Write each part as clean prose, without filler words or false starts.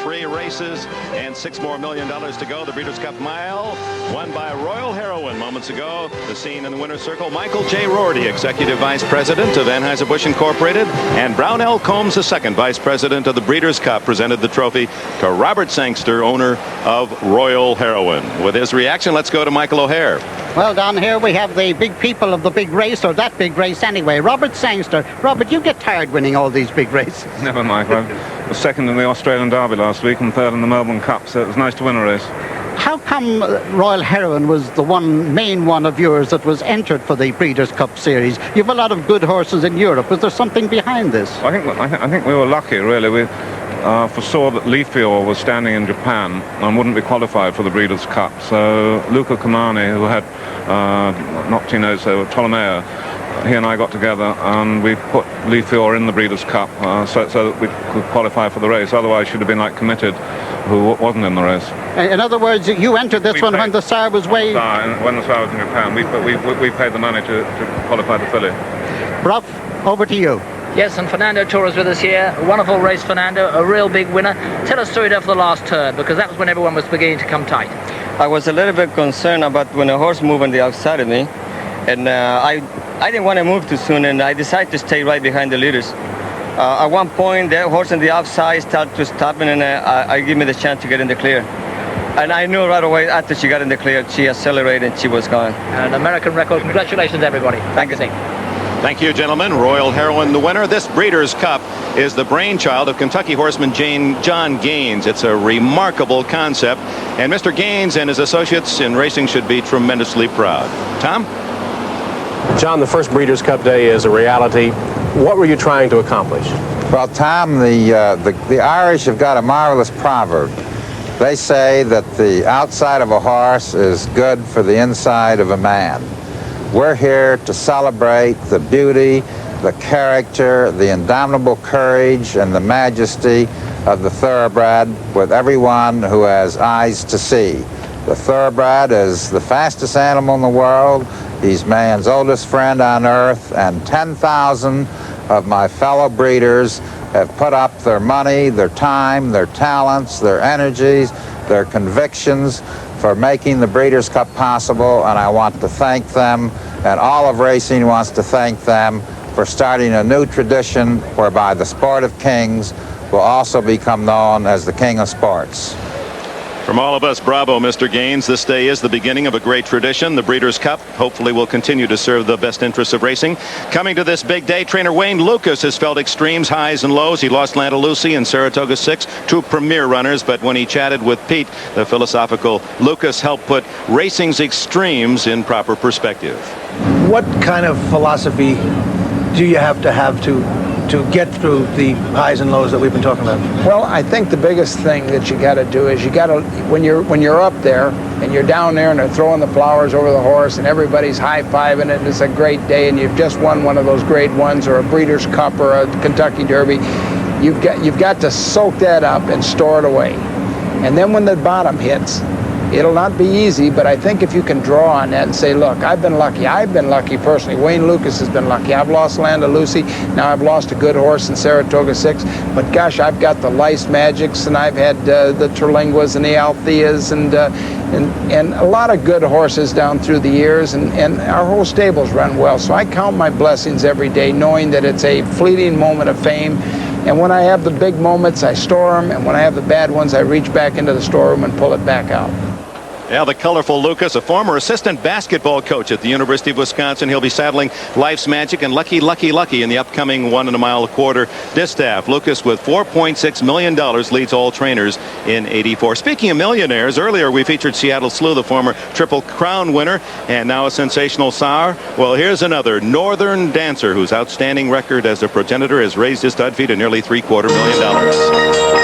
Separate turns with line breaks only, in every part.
3 races and $6 million to go. The Breeders' Cup Mile won by Royal Heroine moments ago. The scene in the winner's circle, Michael J. Rorty, Executive Vice President of Anheuser-Busch Incorporated, and Brownell Combs, the second Vice President of the Breeders' Cup, presented the trophy to Robert Sangster, owner of Royal Heroine. With his reaction, let's go to Michael O'Hare.
Well, down here we have the big people of the big race, or that big race anyway. Robert Sangster. Robert, you get tired winning all these big races.
Never, Michael. I was second in the Australian Derby last week and third in the Melbourne Cup, so it was nice to win a race.
How come Royal Heroine was the main one of yours that was entered for the Breeders' Cup Series? You have a lot of good horses in Europe. Was there something behind this?
I think we were lucky, really. We foresaw that Leafior was standing in Japan and wouldn't be qualified for the Breeders' Cup. So Luca Comani, who had Noctinoso, Ptolomeo, he and I got together and we put Leafior in the Breeders' Cup so that we could qualify for the race. Otherwise, she'd have been like Committed, who wasn't in the race.
In other words, you entered this one when the Tsar was way...
When the Tsar was in Japan, we paid the money to qualify the filly.
Brough, over to you.
Yes, and Fernando Torres with us here. A wonderful race, Fernando, a real big winner. Tell us story for the last turn, because that was when everyone was beginning to come tight.
I was a little bit concerned about when a horse moved on the outside of me, and I didn't want to move too soon, and I decided to stay right behind the leaders. At one point, the horse on the outside started to stop, and I give me the chance to get in the clear. And I knew right away after she got in the clear, she accelerated and she was gone.
An American record. Congratulations, everybody. Thank you.
Thank you, gentlemen. Royal Heroine, the winner. This Breeders' Cup is the brainchild of Kentucky horseman John Gaines. It's a remarkable concept, and Mr. Gaines and his associates in racing should be tremendously proud. Tom?
John, the first Breeders' Cup Day is a reality. What were you trying to accomplish?
Well, Tom, the Irish have got a marvelous proverb. They say that the outside of a horse is good for the inside of a man. We're here to celebrate the beauty, the character, the indomitable courage, and the majesty of the thoroughbred with everyone who has eyes to see. The thoroughbred is the fastest animal in the world. He's man's oldest friend on earth, and 10,000 of my fellow breeders have put up their money, their time, their talents, their energies, their convictions for making the Breeders' Cup possible, and I want to thank them, and all of racing wants to thank them for starting a new tradition whereby the sport of kings will also become known as the King of Sports.
From all of us, bravo, Mr. Gaines. This day is the beginning of a great tradition. The Breeders' Cup hopefully will continue to serve the best interests of racing. Coming to this big day, trainer Wayne Lucas has felt extremes, highs and lows. He lost Landalucy and Saratoga 6, two premier runners, but when he chatted with Pete, the philosophical Lucas helped put racing's extremes in proper perspective.
What kind of philosophy do you have to get through the highs and lows that we've been talking about?
Well, I think the biggest thing that you got to do is you got to, when you're up there and you're down there and they're throwing the flowers over the horse and everybody's high-fiving it and it's a great day and you've just won one of those great ones or a Breeders' Cup or a Kentucky Derby, you've got to soak that up and store it away. And then when the bottom hits, it'll not be easy, but I think if you can draw on that and say, look, I've been lucky personally. Wayne Lucas has been lucky. I've lost Landalucy. Now I've lost a good horse in Saratoga 6. But gosh, I've got the Lice Magics, and I've had the Terlinguas and the Altheas and a lot of good horses down through the years, and our whole stable's run well. So I count my blessings every day, knowing that it's a fleeting moment of fame. And when I have the big moments, I store them, and when I have the bad ones, I reach back into the storeroom and pull it back out.
Yeah, the colorful Lucas, a former assistant basketball coach at the University of Wisconsin. He'll be saddling Life's Magic and Lucky in the upcoming 1 1/4 distaff. Lucas, with $4.6 million, leads all trainers in '84. Speaking of millionaires, earlier we featured Seattle Slew, the former Triple Crown winner, and now a sensational sire. Well, here's another Northern Dancer whose outstanding record as a progenitor has raised his stud fee to nearly $750 million.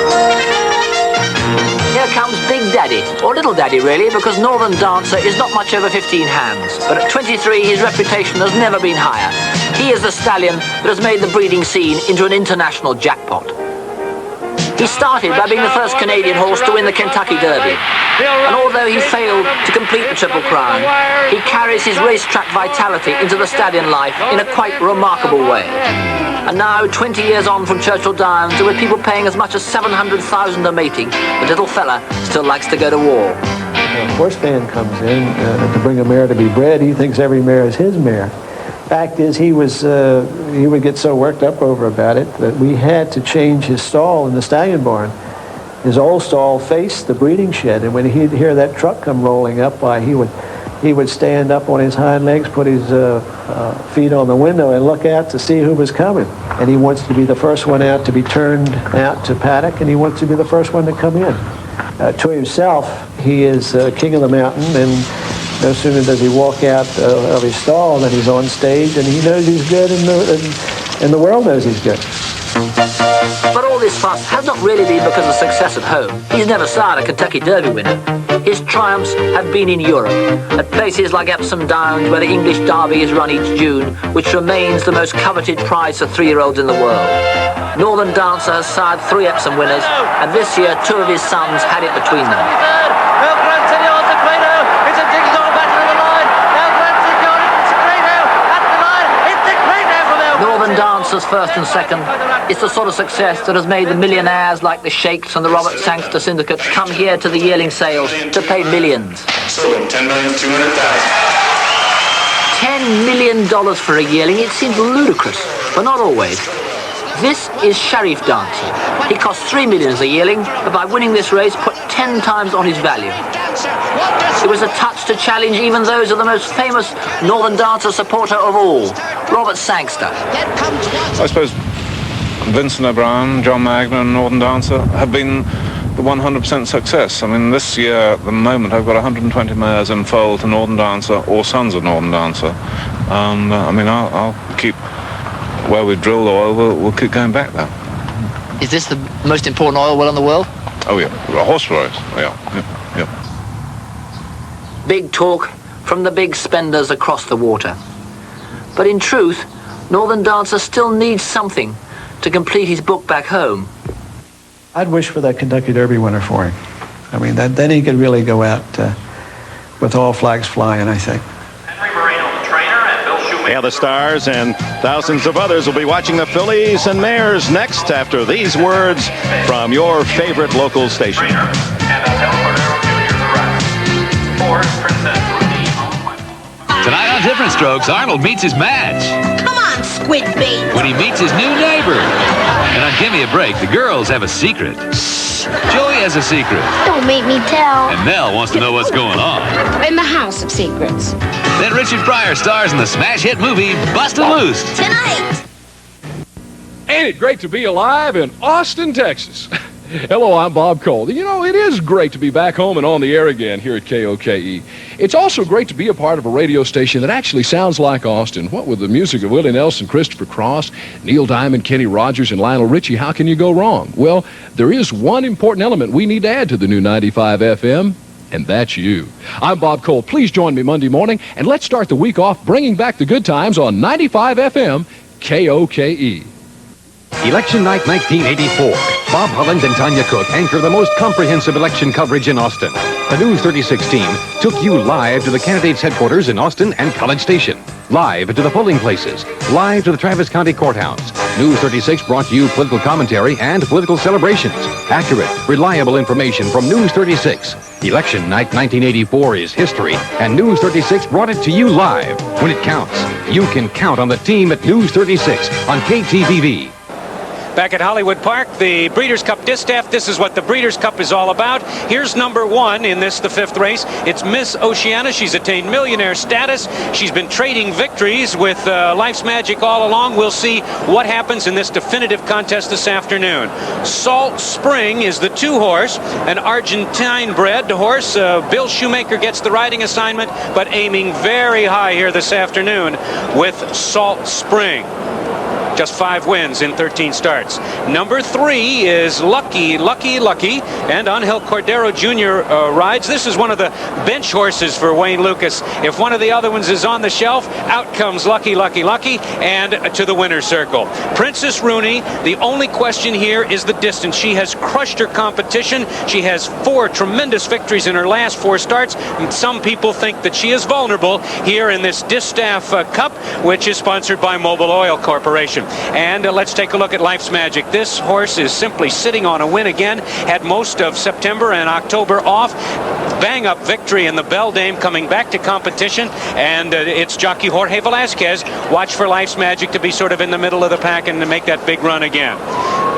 Here comes Big Daddy, or Little Daddy really, because Northern Dancer is not much over 15 hands. But at 23, his reputation has never been higher. He is the stallion that has made the breeding scene into an international jackpot. He started by being the first Canadian horse to win the Kentucky Derby. And although he failed to complete the Triple Crown, he carries his racetrack vitality into the stallion life in a quite remarkable way. And now, 20 years on from Churchill Downs, and with people paying as much as $700,000 a mating, the little fella still likes to go to war.
A horse fan comes in to bring a mare to be bred. He thinks every mare is his mare. Fact is, he would get so worked up over about it that we had to change his stall in the stallion barn. His old stall faced the breeding shed, and when he'd hear that truck come rolling up, he would stand up on his hind legs, put his feet on the window, and look out to see who was coming. And he wants to be the first one out to be turned out to paddock, and he wants to be the first one to come in. To himself, he is king of the mountain, and no sooner does he walk out of his stall than he's on stage, and he knows he's good, and the world knows he's good.
But all this fuss has not really been because of success at home. He's never sired a Kentucky Derby winner. His triumphs have been in Europe, at places like Epsom Downs, where the English Derby is run each June, which remains the most coveted prize for 3-year-olds in the world. Northern Dancer has sired 3 Epsom winners, and this year 2 of his sons had it between them. Northern Dancer's first and second is the sort of success that has made the millionaires like the Sheikhs and the Robert Sangster syndicates come here to the yearling sales to pay millions.
So $10,200,000.
$10 million for a yearling, it seems ludicrous, but not always. This is Sharif Dancer. He cost $3 million as a yearling, but by winning this race put 10 times on his value. It was a touch to challenge even those of the most famous Northern Dancer supporter of all, Robert Sangster.
I suppose Vincent O'Brien, John Magner and Northern Dancer have been the 100% success. I mean, this year at the moment I've got 120 mares in foal to Northern Dancer or sons of Northern Dancer. And I mean, I'll keep where we drill the oil, we'll keep going back there.
Is this the most important oil well in the world?
Oh yeah, horse race, yeah.
Big talk from the big spenders across the water. But in truth, Northern Dancer still needs something to complete his book back home.
I'd wish for that Kentucky Derby winner for him. I mean, then he could really go out with all flags flying, I think.
Yeah, the Stars and thousands of others will be watching the fillies and mares next after these words from your favorite local station.
Tonight on Different Strokes, Arnold meets his match.
Come on, Squid Bait.
When he meets his new neighbor. And on Gimme a Break, the girls have a secret. Joey has a secret.
Don't make me tell.
And Mel wants to know what's going on.
In the House of Secrets.
Then Richard Pryor stars in the smash hit movie Bustin' Loose.
Tonight.
Ain't it great to be alive in Austin, Texas? Hello, I'm Bob Cole. You know, it is great to be back home and on the air again here at KOKE. It's also great to be a part of a radio station that actually sounds like Austin. What with the music of Willie Nelson, Christopher Cross, Neil Diamond, Kenny Rogers, and Lionel Richie, how can you go wrong? Well, there is one important element we need to add to the new 95 FM, and that's you. I'm Bob Cole. Please join me Monday morning, and let's start the week off bringing back the good times on 95 FM KOKE.
Election night 1984. Bob Holland and Tanya Cook anchor the most comprehensive election coverage in Austin. The News 36 team took you live to the candidates' headquarters in Austin and College Station. Live to the polling places. Live to the Travis County Courthouse. News 36 brought you political commentary and political celebrations. Accurate, reliable information from News 36. Election night 1984 is history, and News 36 brought it to you live. When it counts, you can count on the team at News 36 on KTVV.
Back at Hollywood Park, the Breeders' Cup Distaff. This is what the Breeders' Cup is all about. Here's number 1 in this, the 5th race. It's Miss Oceana. She's attained millionaire status. She's been trading victories with Life's Magic all along. We'll see what happens in this definitive contest this afternoon. Salt Spring is the 2-horse, an Argentine-bred horse. Bill Shoemaker gets the riding assignment, but aiming very high here this afternoon with Salt Spring. just 5 wins in 13 starts. Number 3 is Lucky, Lucky, Lucky, and Angel Cordero Jr. Rides. This is one of the bench horses for Wayne Lucas. If one of the other ones is on the shelf, out comes Lucky, Lucky, Lucky, and to the winner's circle. Princess Rooney, the only question here is the distance. She has crushed her competition. She has 4 tremendous victories in her last 4 starts. Some people think that she is vulnerable here in this Distaff Cup, which is sponsored by Mobil Oil Corporation. And let's take a look at Life's Magic. This horse is simply sitting on a win again. Had most of September and October off. Bang-up victory in the Beldame, coming back to competition, and it's jockey Jorge Velasquez. Watch for Life's Magic to be sort of in the middle of the pack and to make that big run again.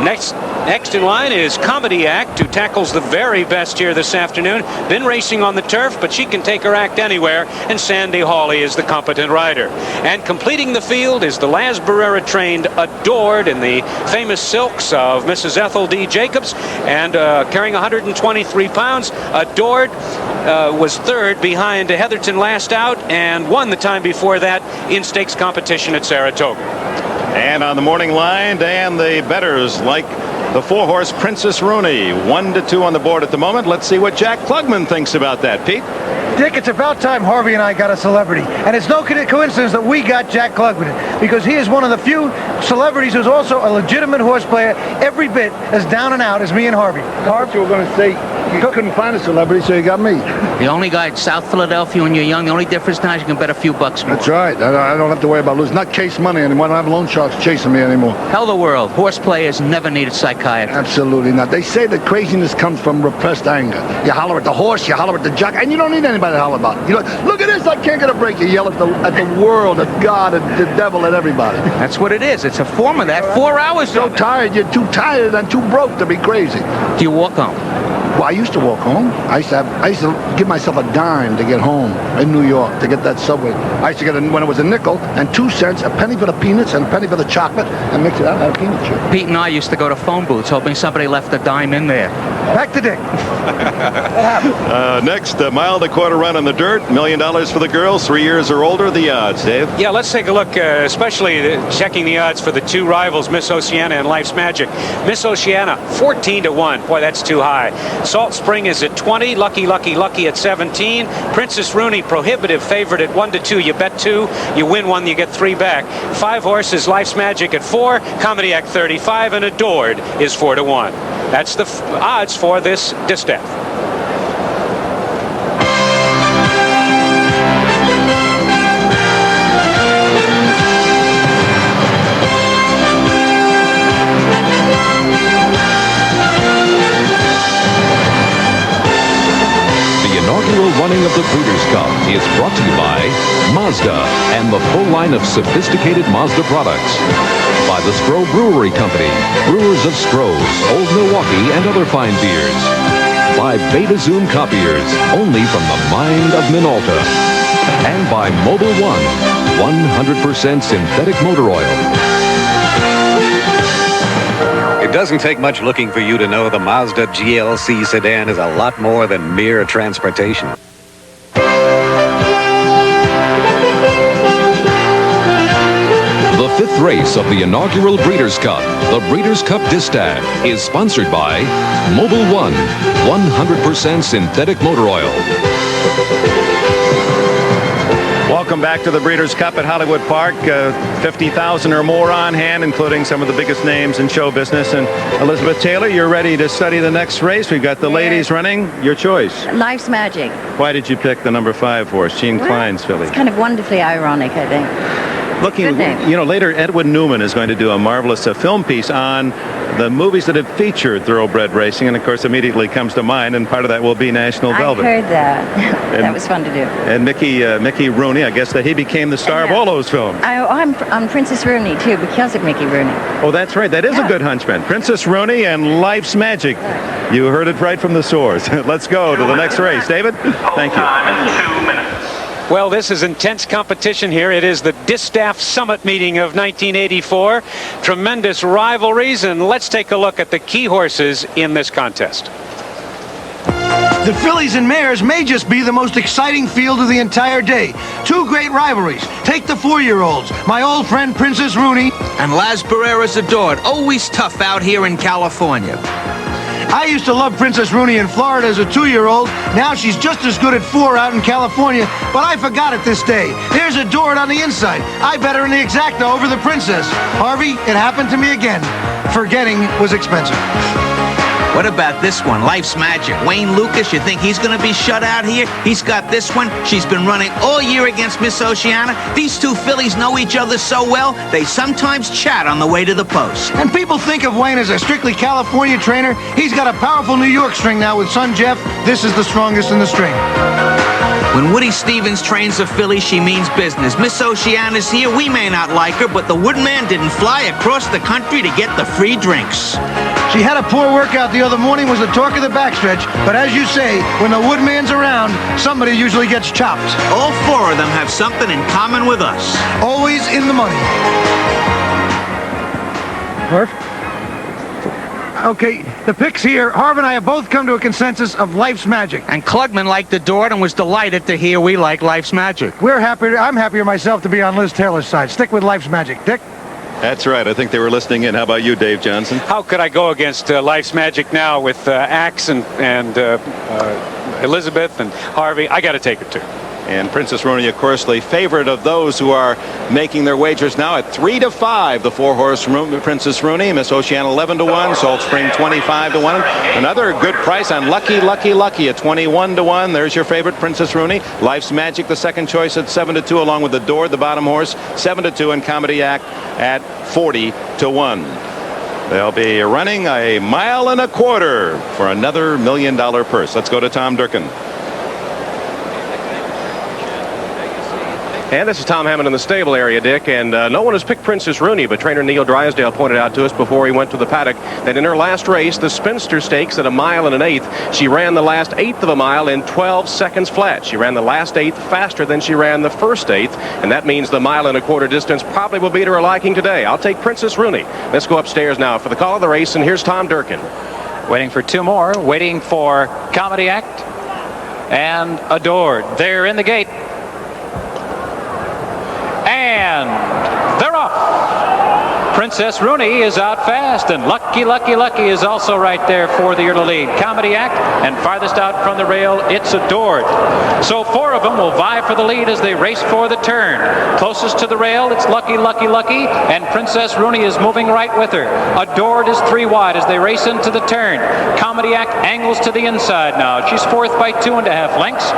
Next in line is Comedy Act, who tackles the very best here this afternoon. Been racing on the turf, but she can take her act anywhere, and Sandy Hawley is the competent rider. And completing the field is the Laz Barrera-trained Adored in the famous silks of Mrs. Ethel D. Jacobs, and carrying 123 pounds. Adored was 3rd behind Heatherton last out, and won the time before that in stakes competition at Saratoga.
And on the morning line, Dan, the bettors like the 4-horse Princess Rooney. 1-2 on the board at the moment. Let's see what Jack Klugman thinks about that. Pete?
Dick, it's about time Harvey and I got a celebrity. And it's no coincidence that we got Jack Klugman, because he is one of the few celebrities who's also a legitimate horse player, every bit as down and out as me and Harvey.
Harvey, you were going to say you couldn't find a celebrity, so you got me.
The only guy in South Philadelphia when you're young, the only difference now is you can bet a few bucks more.
That's right. I don't have to worry about losing. Not case money anymore. I don't have loan sharks chasing me anymore.
Tell the world, horse players never needed psychiatry.
Absolutely not. They say that craziness comes from repressed anger. You holler at the horse, you holler at the jock, and you don't need anybody to holler about it. You know, look at this, I can't get a break. You yell at the world, at God, at the devil, at everybody.
That's what it is. It's a form of that. 4 hours.
So tired, you're too tired and too broke to be crazy.
Do you walk home?
Well, I used to walk home. I used to give myself a dime to get home in New York, to get that subway. I used to get, when it was a nickel and 2 cents, a penny for the peanuts and a penny for the chocolate, and mix it out and have a peanut chip.
Pete and I used to go to phone booths hoping somebody left a dime in there.
Back to Dick.
Next, a mile and a quarter run on the dirt. $1 million for the girls, 3 years or older. The odds, Dave?
Yeah, let's take a look, especially checking the odds for the 2 rivals, Miss Oceana and Life's Magic. Miss Oceana, 14-1. Boy, that's too high. Salt Spring is at 20. Lucky, Lucky, Lucky at 17. Princess Rooney, prohibitive favorite at 1-2. You bet 2, you win 1, you get 3 back. 5 horses, Life's Magic at 4. Comedy Act 35, and Adored is 4-1. That's the odds for this distaff.
Running of the Breeders' Cup is brought to you by Mazda and the full line of sophisticated Mazda products. By the Stroh Brewery Company, brewers of Stroh's, Old Milwaukee, and other fine beers. By Beta Zoom Copiers, only from the mind of Minolta. And by Mobil One, 100% synthetic motor oil.
It doesn't take much looking for you to know the Mazda GLC sedan is a lot more than mere transportation.
The 5th race of the inaugural Breeders' Cup, the Breeders' Cup Distaff, is sponsored by Mobil One, 100% synthetic motor oil.
Welcome back to the Breeders' Cup at Hollywood Park. 50,000 or more on hand, including some of the biggest names in show business. And Elizabeth Taylor, you're ready to study the next race. We've got the ladies running. Your choice.
Life's Magic.
Why did you pick the number 5 horse, Gene Klein's filly?
It's kind of wonderfully ironic, I think.
Looking, later Edwin Newman is going to do a marvelous film piece on the movies that have featured thoroughbred racing, and of course immediately comes to mind, and part of that will be National Velvet.
I heard that. That was fun to do.
And Mickey Rooney, I guess that he became the star of all those films.
I'm Princess Rooney too, because of Mickey Rooney.
Oh, that's right. That is a good hunchman. Princess Rooney and Life's Magic. You heard it right from the source. Let's go to the next race. David, thank you.
Well, this is intense competition here. It is the Distaff Summit meeting of 1984. Tremendous rivalries, and let's take a look at the key horses in this contest.
The fillies and mares may just be the most exciting field of the entire day. Two great rivalries. Take the 4-year-olds. My old friend Princess Rooney.
And Las Barreras Adored. Always tough out here in California.
I used to love Princess Rooney in Florida as a 2-year-old. Now she's just as good at 4 out in California, but I forgot it this day. Here's Adored on the inside. I bet her in the exacta over the Princess. Harvey, it happened to me again. Forgetting was expensive.
What about this one, Life's Magic? Wayne Lucas, you think he's going to be shut out here? He's got this one. She's been running all year against Miss Oceana. These two fillies know each other so well, they sometimes chat on the way to the post.
And people think of Wayne as a strictly California trainer. He's got a powerful New York string now with son Jeff. This is the strongest in the string.
When Woody Stevens trains a filly, she means business. Miss Oceana's here. We may not like her, but the Woodman didn't fly across the country to get the free drinks.
She had a poor workout the other morning, was the talk of the backstretch. But as you say, when the Woodman's around, somebody usually gets chopped.
All 4 of them have something in common with us.
Always in the money. Harv? Okay, the picks here. Harv and I have both come to a consensus of Life's Magic.
And Klugman liked Adored and was delighted to hear we like Life's Magic.
We're happier. I'm happier myself to be on Liz Taylor's side. Stick with Life's Magic. Dick?
That's right. I think they were listening in. How about you, Dave Johnson?
How could I go against Life's Magic now with Axe and Elizabeth and Harvey? I got to take it too.
And Princess Rooney, of course, the favorite of those who are making their wagers now at 3-5. The 4-horse Princess Rooney, Miss Oceana 11-1, Salt Spring 25-1. Another good price on Lucky Lucky Lucky at 21-1. There's your favorite, Princess Rooney. Life's Magic, the second choice at 7-2, along with Adored, the bottom horse, 7-2, and Comedy Act at 40-1. They'll be running a 1.25 miles for another $1 million purse. Let's go to Tom Durkin.
And this is Tom Hammond in the stable area, Dick, and no one has picked Princess Rooney, but trainer Neil Drysdale pointed out to us before he went to the paddock that in her last race, the Spinster Stakes at 1 1/8 miles, she ran the last 1/8 of a mile in 12 seconds flat. She ran the last 1/8 faster than she ran the first 1/8, and that means the 1.25 mile distance probably will be to her liking today. I'll take Princess Rooney. Let's go upstairs now for the call of the race, and here's Tom Durkin.
Waiting for 2 more, waiting for Comedy Act and Adored. They're in the gate. And they're off. Princess Rooney is out fast, and Lucky Lucky Lucky is also right there for the early lead. Comedy Act, and farthest out from the rail, it's Adored. So 4 of them will vie for the lead as they race for the turn. Closest to the rail, it's Lucky Lucky Lucky, and Princess Rooney is moving right with her. Adored is 3 wide as they race into the turn. Comedy Act angles to the inside now. She's 4th by 2.5 lengths,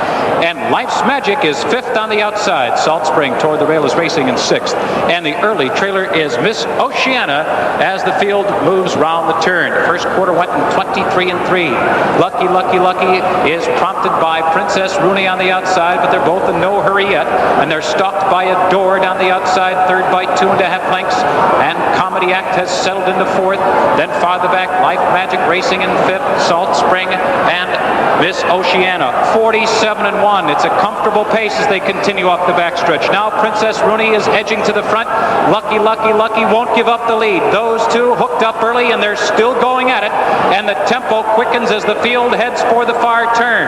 and Life's Magic is 5th on the outside. Salt Spring toward the rail is racing in 6th, and the early trailer is Miss Oceana as the field moves round the turn. The first quarter went in 23-3. Lucky Lucky Lucky is prompted by Princess Rooney on the outside, but they're both in no hurry yet, and they're stopped by Adored on the outside, 3rd by 2.5 lengths, and Comedy Act has settled into 4th. Then farther back, Life Magic racing in 5th, Salt Spring, and Miss Oceana 47-1. It's a comfortable pace as they continue up the backstretch. Now Princess Rooney is edging to the front. Lucky Lucky Lucky won't give up the lead. Those two hooked up early, and they're still going at it, and the tempo quickens as the field heads for the far turn.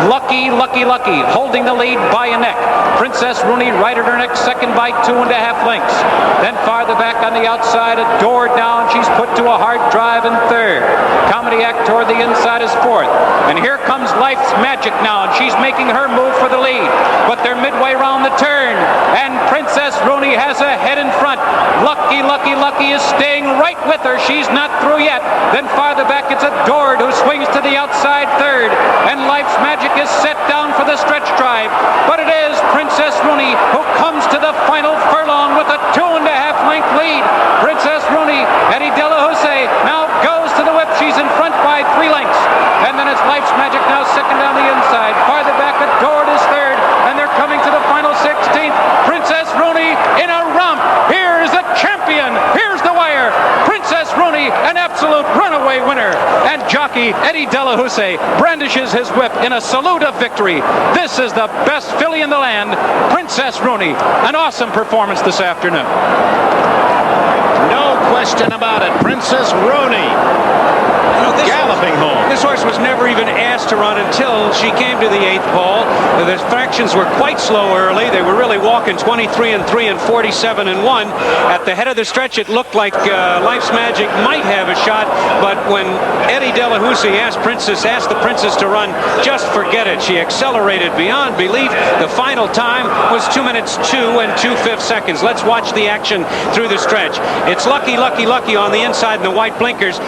Lucky Lucky Lucky holding the lead by a neck. Princess Rooney right at her neck, 2nd by 2.5 lengths. Then farther back on the outside, Adored down. She's put to a hard drive in 3rd. Comedy Act toward the inside is 4th. And here comes Life's Magic now, and she's making her move for the lead. But they're midway round the turn, and Princess Rooney has a head in front. Lucky Lucky Lucky is staying right with her. She's not through yet. Then farther back, it's Adored who swings to the outside 3rd. And Life's Magic is set down for the stretch drive. But it is Princess Rooney who comes to the final furlong with a 2.5 length lead. Princess Rooney, Eddie De La Houssaye now goes to the whip. She's in front by 3 lengths. And then it's Life's Magic now 2nd on the inside. Farther back, Adored is 3rd. And they're coming to the final 16th. Princess Rooney in a romp. Here's the champion. Here's the wire. Princess Rooney, an absolute runaway winner. And jockey Eddie De La Houssaye brandishes his whip in a salute of victory. This is the best filly in the land, Princess Rooney. An awesome performance this afternoon.
No question about it. Princess Rooney galloping home.
This horse was never even asked fast to run until she came to the 8th pole. The fractions were quite slow early. They were really walking 23 and 3 and 47 and 1. At the head of the stretch, it looked like Life's Magic might have a shot, but when Eddie Delahousie asked the Princess to run, just forget it. She accelerated beyond belief. The final time was 2 minutes 2 and 2/5 seconds. Let's watch the action through the stretch. It's Lucky on the inside in the white blinkers.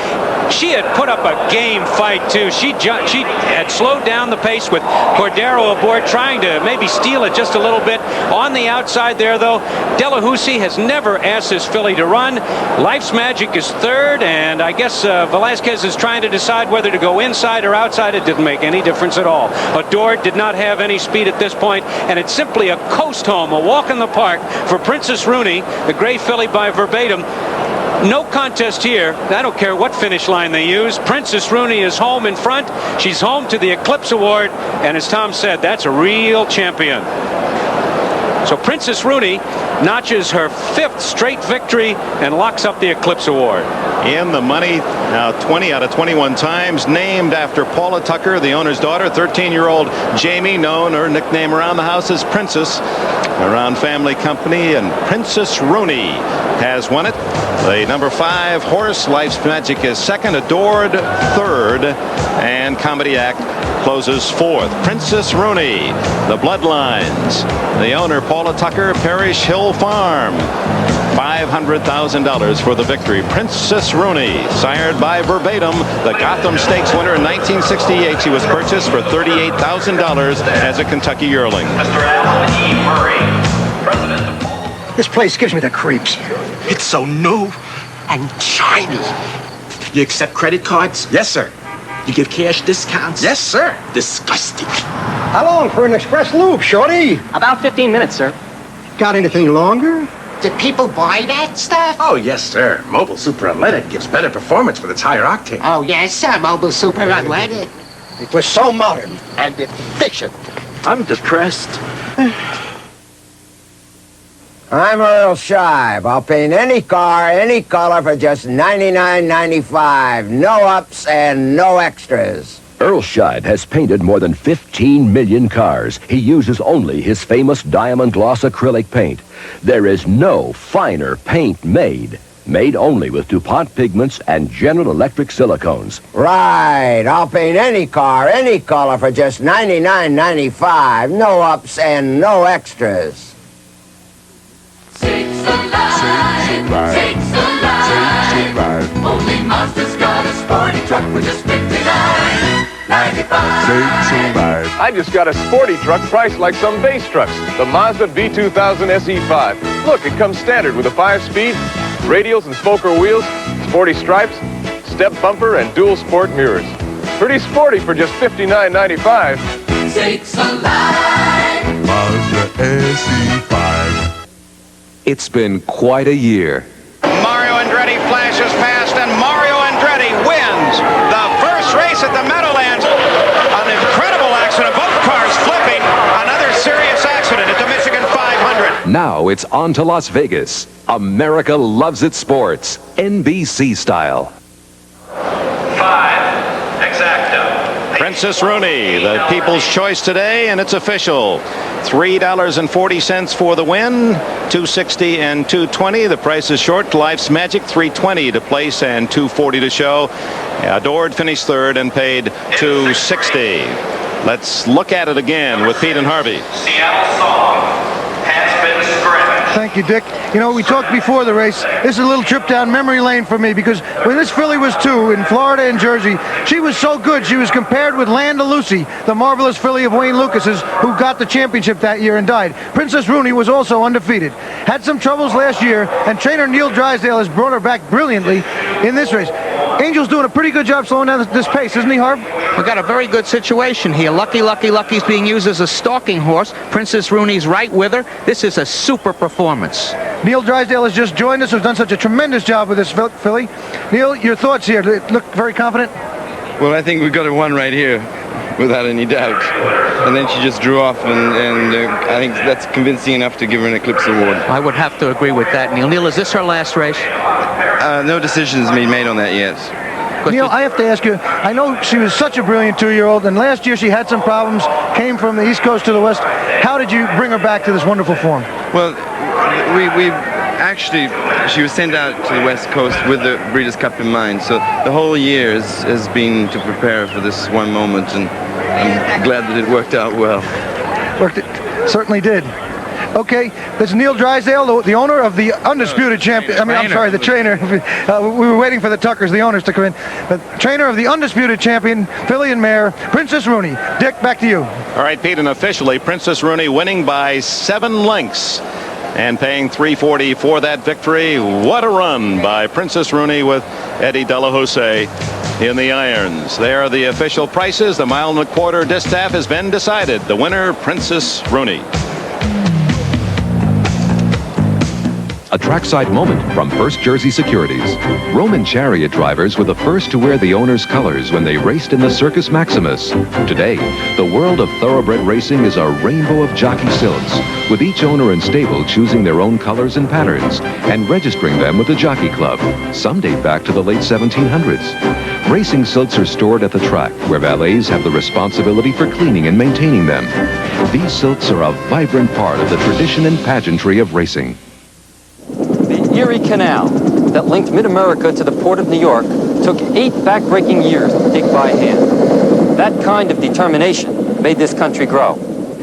She had put up a game fight, too. She had slowed down the pace with Cordero aboard, trying to maybe steal it just a little bit. On the outside there, though, Delahousie has never asked this filly to run. Life's Magic is third, and I guess Velasquez is trying to decide whether to go inside or outside. It didn't make any difference at all. Adore did not have any speed at this point, and it's simply a coast home, a walk in the park for Princess Rooney, the gray filly by Verbatim. No contest here. I don't care what finish line they use. Princess Rooney is home in front. She's home to the Eclipse Award, and as Tom said, that's a real champion. So Princess Rooney notches her 5th straight victory and locks up the Eclipse Award.
In the money now 20 out of 21 times, named after Paula Tucker, the owner's daughter. 13-year-old Jamie, known, her nickname around the house is Princess, around family company, and Princess Rooney has won it. The number 5 horse, Life's Magic, is second, Adored third, and Comedy Act closes 4th. Princess Rooney, the Bloodlines, the owner Paula Tucker, Parish Hill Farm. $500,000 for the victory. Princess Rooney, sired by Verbatim, the Gotham Stakes winner in 1968. She was purchased for $38,000 as a Kentucky yearling.
This place gives me the creeps. It's so new and shiny. You accept credit cards? Yes, sir. You give cash discounts? Yes, sir. Disgusting.
How long for an express loop, shorty?
About 15 minutes, sir.
Got anything longer?
Did people buy that stuff? Oh, yes, sir. Mobile Super Unleaded gives better performance with its higher octane.
Oh, yes, sir. Mobile Super Unleaded.
It was so modern and efficient.
I'm depressed.
I'm Earl Shive. I'll paint any car, any color for just $99.95. No ups and no extras.
Earl Shive has painted more than 15 million cars. He uses only his famous Diamond Gloss acrylic paint. There is no finer paint made. Made only with DuPont pigments and General Electric silicones.
Right. I'll paint any car, any color for just $99.95. No ups and no extras.
Sakes alive, sakes alive. Only Mazda's got a sporty truck for just $59.95.
I just got a sporty truck priced like some base trucks. The Mazda V2000 SE5. Look, it comes standard with a 5-speed, radials and spoker wheels, sporty stripes, step bumper, and dual sport mirrors. Pretty sporty for just $59.95.
Sakes alive.
Mazda SE5. It's been quite a year.
Mario Andretti flashes past, and Mario Andretti wins the first race at the Meadowlands. An incredible accident, both cars flipping. Another serious accident at the Michigan 500.
Now it's on to Las Vegas. America loves its sports, NBC style.
5, exacto. Princess Rooney, the people's choice today, and it's official. $3.40 for the win, $2.60 and $2.20. The price is short. Life's Magic, $3.20 to place and $2.40 to show. Adored finished third and paid $2.60. Let's look at it again with Pete and Harvey.
Seattle song has been scratched.
Thank you, Dick. You know, we talked before the race. This is a little trip down memory lane for me because when this filly was 2 in Florida and Jersey, she was so good. She was compared with Landalucy, the marvelous filly of Wayne Lucas's, who got the championship that year and died. Princess Rooney was also undefeated. Had some troubles last year, and trainer Neil Drysdale has brought her back brilliantly in this race. Angel's doing a pretty good job slowing down this pace, isn't he, Harv?
We've got a very good situation here. Lucky's being used as a stalking horse. Princess Rooney's right with her. This is a super performance.
Neil Drysdale has just joined us, who's done such a tremendous job with this filly. Neil, your thoughts here? Do they look very confident?
Well, I think we got her one right here, without any doubt. And then she just drew off, and I think that's convincing enough to give her an Eclipse Award.
I would have to agree with that, Neil. Neil, is this her last race?
No decisions been made on that yet.
Neil, I have to ask you, I know she was such a brilliant 2-year-old, and last year she had some problems, came from the East Coast to the West. How did you bring her back to this wonderful form?
Well, we actually, she was sent out to the West Coast with the Breeders' Cup in mind. So the whole year has been to prepare for this one moment, and I'm glad that it worked out well.
It certainly did. Okay, this is Neil Drysdale, the owner of the undisputed champion. The trainer. We were waiting for the Tuckers, the owners, to come in. The trainer of the undisputed champion, filly and mare, Princess Rooney. Dick, back to you.
All right, Pete, and officially, Princess Rooney winning by 7 lengths and paying $340 for that victory. What a run by Princess Rooney with Eddie De La Jose in the irons. There are the official prices. The 1.25 mile distaff has been decided. The winner, Princess Rooney.
A trackside moment from First Jersey Securities. Roman chariot drivers were the first to wear the owner's colors when they raced in the Circus Maximus. Today, the world of thoroughbred racing is a rainbow of jockey silks, with each owner and stable choosing their own colors and patterns and registering them with the Jockey Club. Some date back to the late 1700s. Racing silks are stored at the track, where valets have the responsibility for cleaning and maintaining them. These silks are a vibrant part of the tradition and pageantry of racing.
The Erie Canal that linked mid-America to the Port of New York took 8 back-breaking years to dig by hand. That kind of determination made this country grow.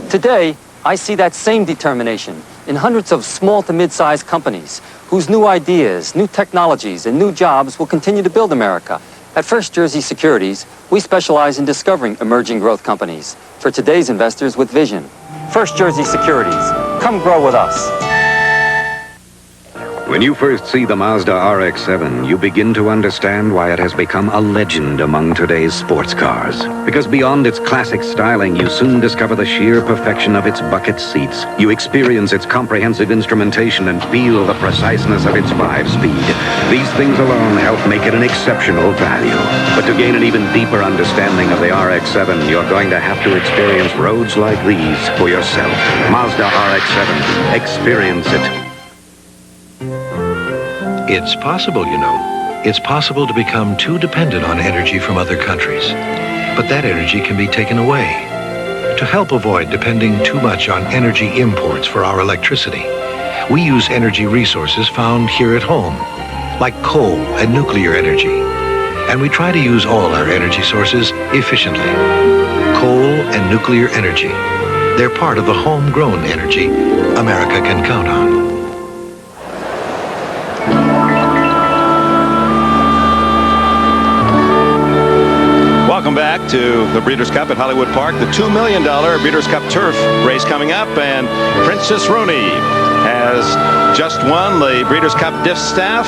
Today, I see that same determination in hundreds of small to mid-sized companies whose new ideas, new technologies, and new jobs will continue to build America. At First Jersey Securities, we specialize in discovering emerging growth companies for today's investors with vision. First Jersey Securities, come grow with us.
When you first see the Mazda RX-7, you begin to understand why it has become a legend among today's sports cars. Because beyond its classic styling, you soon discover the sheer perfection of its bucket seats. You experience its comprehensive instrumentation and feel the preciseness of its 5-speed. These things alone help make it an exceptional value. But to gain an even deeper understanding of the RX-7, you're going to have to experience roads like these for yourself. Mazda RX-7. Experience it.
It's possible, you know. It's possible to become too dependent on energy from other countries. But that energy can be taken away. To help avoid depending too much on energy imports for our electricity, we use energy resources found here at home, like coal and nuclear energy. And we try to use all our energy sources efficiently. Coal and nuclear energy. They're part of the homegrown energy America can count on.
Welcome back to the Breeders' Cup at Hollywood Park. The $2 million Breeders' Cup Turf race coming up, and Princess Rooney has just won the Breeders' Cup Distaff.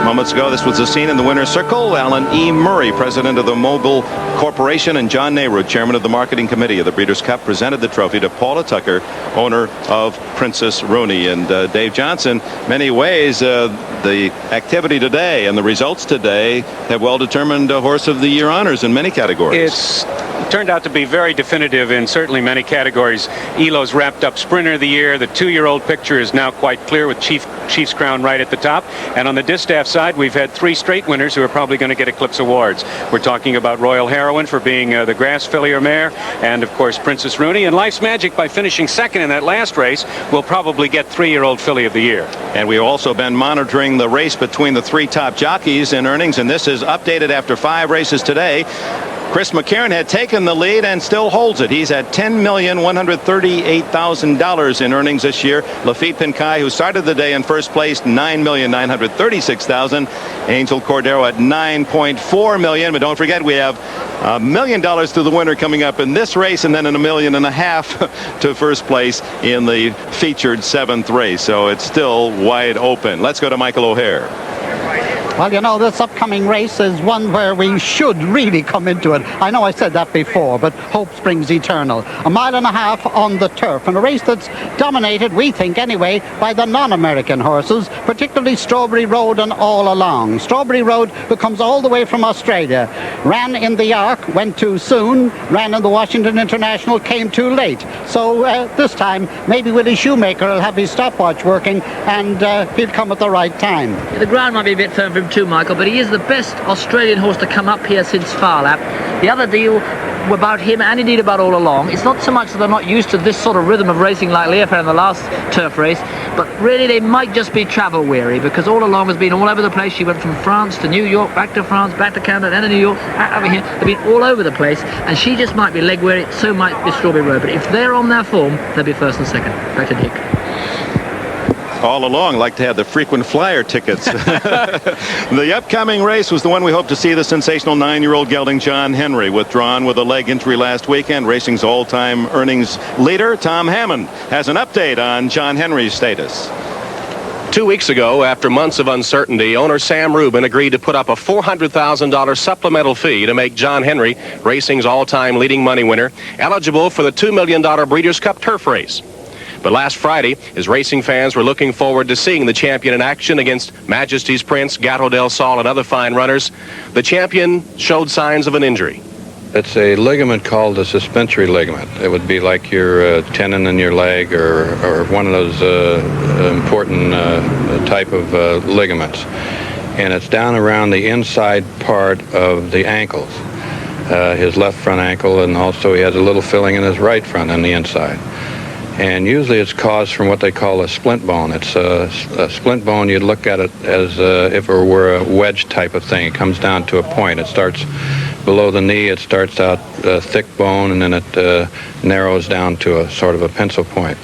Moments ago, this was the scene in the winner's circle. Alan E. Murray, president of the Mogul Corporation, and John Nehru, chairman of the marketing committee of the Breeders' Cup, presented the trophy to Paula Tucker, owner of Princess Rooney. And Dave Johnson, many ways, the activity today and the results today have well determined Horse of the Year honors in many categories.
It's turned out to be very definitive in certainly many categories. Elo's wrapped up Sprinter of the Year. The 2-year-old picture is now quite clear with Chief's Crown right at the top. And on the distaff side, we've had 3 straight winners who are probably going to get Eclipse Awards. We're talking about Royal Heroine for being the grass filly or mare, and of course Princess Rooney. And Life's Magic, by finishing second in that last race, will probably get 3-year-old filly of the year.
And we've also been monitoring the race between the 3 top jockeys in earnings, and this is updated after 5 races today. Chris McCarron had taken the lead and still holds it. He's at $10,138,000 in earnings this year. Lafitte Pinkai, who started the day in first place, $9,936,000. Angel Cordero at $9.4 million. But don't forget, we have $1 million to the winner coming up in this race, and then $1.5 million to first place in the featured 7th race. So it's still wide open. Let's go to Michael O'Hare.
Well, you know, this upcoming race is one where we should really come into it. I know I said that before, but hope springs eternal. 1.5 miles on the turf, and a race that's dominated, we think anyway, by the non-American horses, particularly Strawberry Road and All Along. Strawberry Road, who comes all the way from Australia, ran in the Arc, went too soon, ran in the Washington International, came too late. So this time, maybe Willie Shoemaker will have his stopwatch working, and he'll come at the right time.
The ground might be a bit firm for him too, Michael, but he is the best Australian horse to come up here since Far Lap. The other deal about him, and indeed about all along, it's not so much that they're not used to this sort of rhythm of racing like Leopold in the last turf race, but really they might just be travel weary, because all along has been all over the place. She went from France to New York, back to France, back to Canada, then to New York, back over here. They've been all over the place, and she just might be leg weary, so might be Strawberry Road. But if they're on their form, they'll be first and second. Back to Dick.
All along, like to have the frequent flyer tickets. The upcoming race was the one we hope to see, the sensational 9-year-old gelding John Henry, withdrawn with a leg injury last weekend. Racing's all-time earnings leader, Tom Hammond, has an update on John Henry's status.
2 weeks ago, after months of uncertainty, owner Sam Rubin agreed to put up a $400,000 supplemental fee to make John Henry, racing's all-time leading money winner, eligible for the $2 million Breeders' Cup turf race. But last Friday, his racing fans were looking forward to seeing the champion in action against Majesty's Prince, Gato del Sol, and other fine runners. The champion showed signs of an injury.
It's a ligament called a suspensory ligament. It would be like your tendon in your leg, or one of those important type of ligaments. And it's down around the inside part of the ankles, his left front ankle, and also he has a little filling in his right front on the inside. And usually it's caused from what they call a splint bone. It's a splint bone. You'd look at it as if it were a wedge type of thing. It comes down to a point. It starts below the knee. It starts out a thick bone, and then it narrows down to a sort of a pencil point.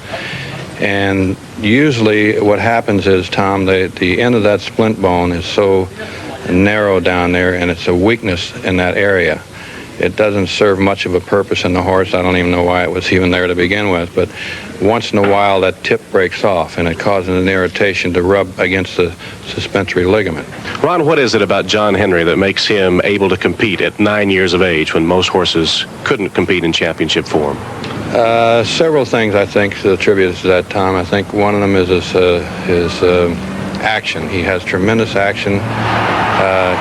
And usually what happens is, Tom, the end of that splint bone is so narrow down there, and it's a weakness in that area. It doesn't serve much of a purpose in the horse. I don't even know why it was even there to begin with, but once in a while that tip breaks off and it causes an irritation to rub against the suspensory ligament.
Ron, what is it about John Henry that makes him able to compete at 9 years of age when most horses couldn't compete in championship form?
Several things, I think, attributed to that, Tom. I think one of them is his action. He has tremendous action.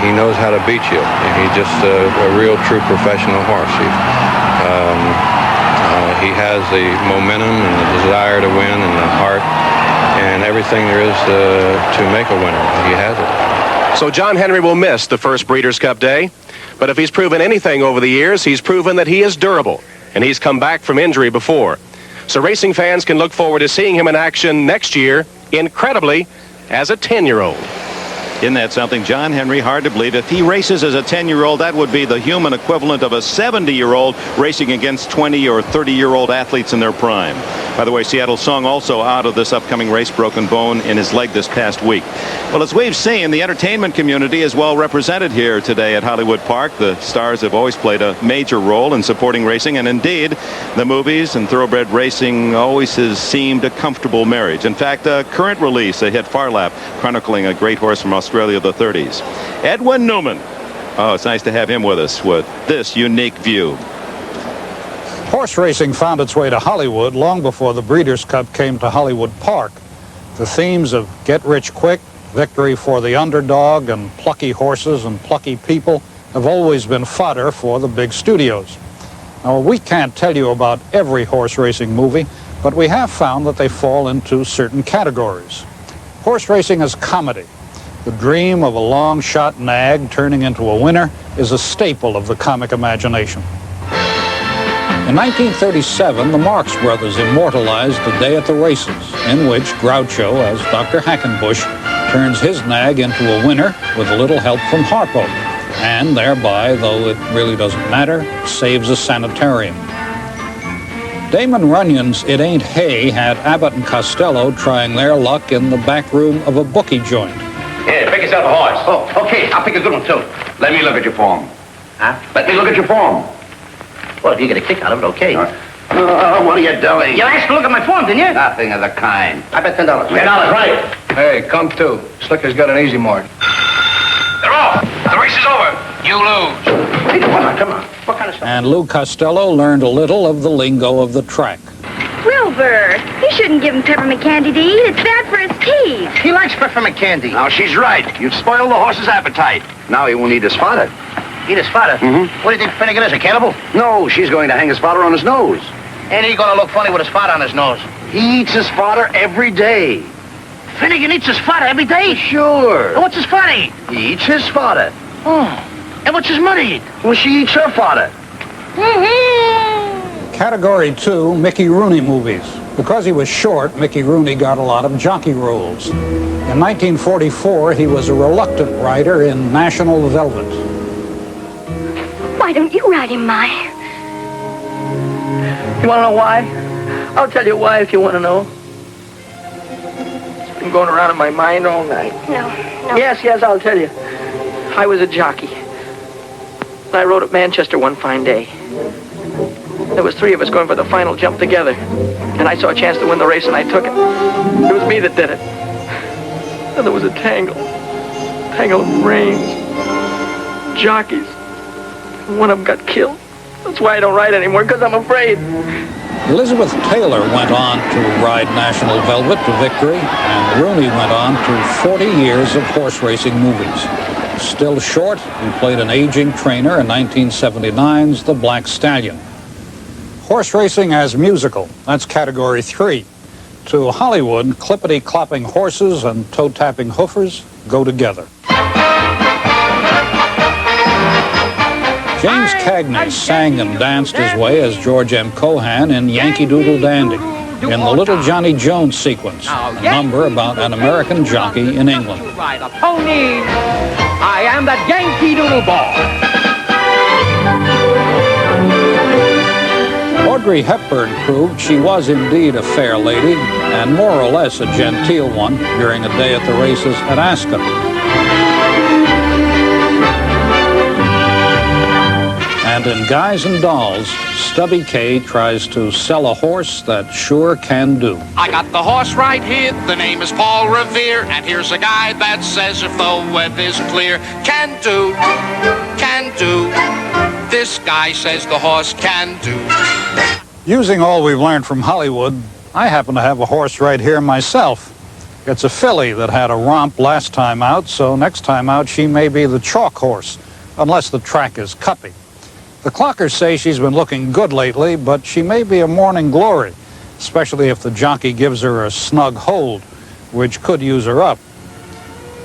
He knows how to beat you. He's just a real, true professional horse. He has the momentum and the desire to win and the heart and everything there is to make a winner. He has it.
So John Henry will miss the first Breeders' Cup day, but if he's proven anything over the years, he's proven that he is durable, and he's come back from injury before. So racing fans can look forward to seeing him in action next year, incredibly, as a 10-year-old.
Isn't that something? John Henry, hard to believe. If he races as a 10-year-old, that would be the human equivalent of a 70-year-old racing against 20 or 30-year-old athletes in their prime. By the way, Seattle Song also out of this upcoming race, broken bone in his leg this past week. Well, as we've seen, the entertainment community is well represented here today at Hollywood Park. The stars have always played a major role in supporting racing, and indeed, the movies and thoroughbred racing always has seemed a comfortable marriage. In fact, a current release, a hit Far Lap, chronicling a great horse from Australia of the 30s. Edwin Newman. Oh, it's nice to have him with us with this unique view.
Horse racing found its way to Hollywood long before the Breeders' Cup came to Hollywood Park. The themes of get rich quick, victory for the underdog, and plucky horses and plucky people have always been fodder for the big studios. Now, we can't tell you about every horse racing movie, but we have found that they fall into certain categories. Horse racing is comedy. The dream of a long-shot nag turning into a winner is a staple of the comic imagination. In 1937, the Marx Brothers immortalized The Day at the Races, in which Groucho, as Dr. Hackenbush, turns his nag into a winner with a little help from Harpo, and thereby, though it really doesn't matter, saves a sanitarium. Damon Runyon's It Ain't Hay had Abbott and Costello trying their luck in the back room of a bookie joint.
Here, pick yourself a horse. Oh, okay. I'll pick a good one, too. Let me look at your form. Huh? Let me look at your form. Well, if you get a kick out of it, okay. What are you doing?
You asked to look at my form, didn't you?
Nothing of the kind.
I bet $10.
$10, right?
Hey, come to. Slicker's got an easy mark.
They're off. The race is over. You lose. Hey, come on. What kind of stuff?
And Lou Costello learned a little of the lingo of the track.
Wilbur, you shouldn't give him peppermint candy to eat. It's bad for his teeth.
He likes peppermint candy. Now, she's right. You've spoiled the horse's appetite. Now he won't eat his fodder.
Eat his fodder?
Mm-hmm.
What do you think Finnegan is, a cannibal?
No, she's going to hang his fodder on his nose.
And he's going to look funny with his fodder on his nose.
He eats his fodder every day.
Finnegan eats his fodder every day?
Sure.
And what's his fodder eat?
He eats his fodder.
Oh. And what's his mother eat?
Well, she eats her fodder.
Category 2, Mickey Rooney movies. Because he was short, Mickey Rooney got a lot of jockey roles. In 1944, he was a reluctant rider in National Velvet.
Why don't you ride him, Ma?
You want to know why? I'll tell you why if you want to know. It's been going around in my mind all night.
No.
Yes, I'll tell you. I was a jockey. I rode at Manchester one fine day. There was 3 of us going for the final jump together. And I saw a chance to win the race, and I took it. It was me that did it. And there was a tangle of reins, jockeys. One of them got killed. That's why I don't ride anymore, because I'm afraid.
Elizabeth Taylor went on to ride National Velvet to victory, and Rooney went on to 40 years of horse racing movies. Still short, he played an aging trainer in 1979's The Black Stallion. Horse racing as musical, that's category 3. To Hollywood, clippity-clopping horses and toe-tapping hoofers go together. James Cagney sang and danced his way as George M. Cohan in Yankee Doodle Dandy, in the Little Johnny Jones sequence, a number about an American jockey in England.
Ride a pony. I am that Yankee Doodle boy.
Audrey Hepburn proved she was indeed a fair lady, and more or less a genteel one, during a day at the races at Ascot. And in Guys and Dolls, Stubby K tries to sell a horse that sure can do.
I got the horse right here, the name is Paul Revere, and here's a guy that says if the weather's clear, can do. This guy says the horse can do.
Using all we've learned from Hollywood, I happen to have a horse right here myself. It's a filly that had a romp last time out, so next time out she may be the chalk horse, unless the track is cuppy. The clockers say she's been looking good lately, but she may be a morning glory, especially if the jockey gives her a snug hold, which could use her up.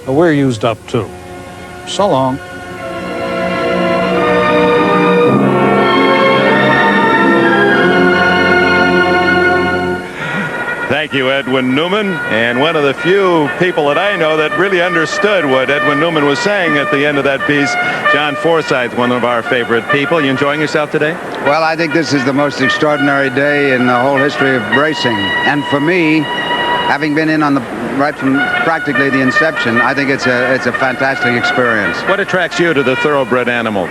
But we're used up too. So long.
Thank you, Edwin Newman. And one of the few people that I know that really understood what Edwin Newman was saying at the end of that piece, John Forsythe, one of our favorite people. You enjoying yourself today?
Well, I think this is the most extraordinary day in the whole history of racing. And for me, having been in on the right from practically the inception, I think it's a fantastic experience.
What attracts you to the thoroughbred animal?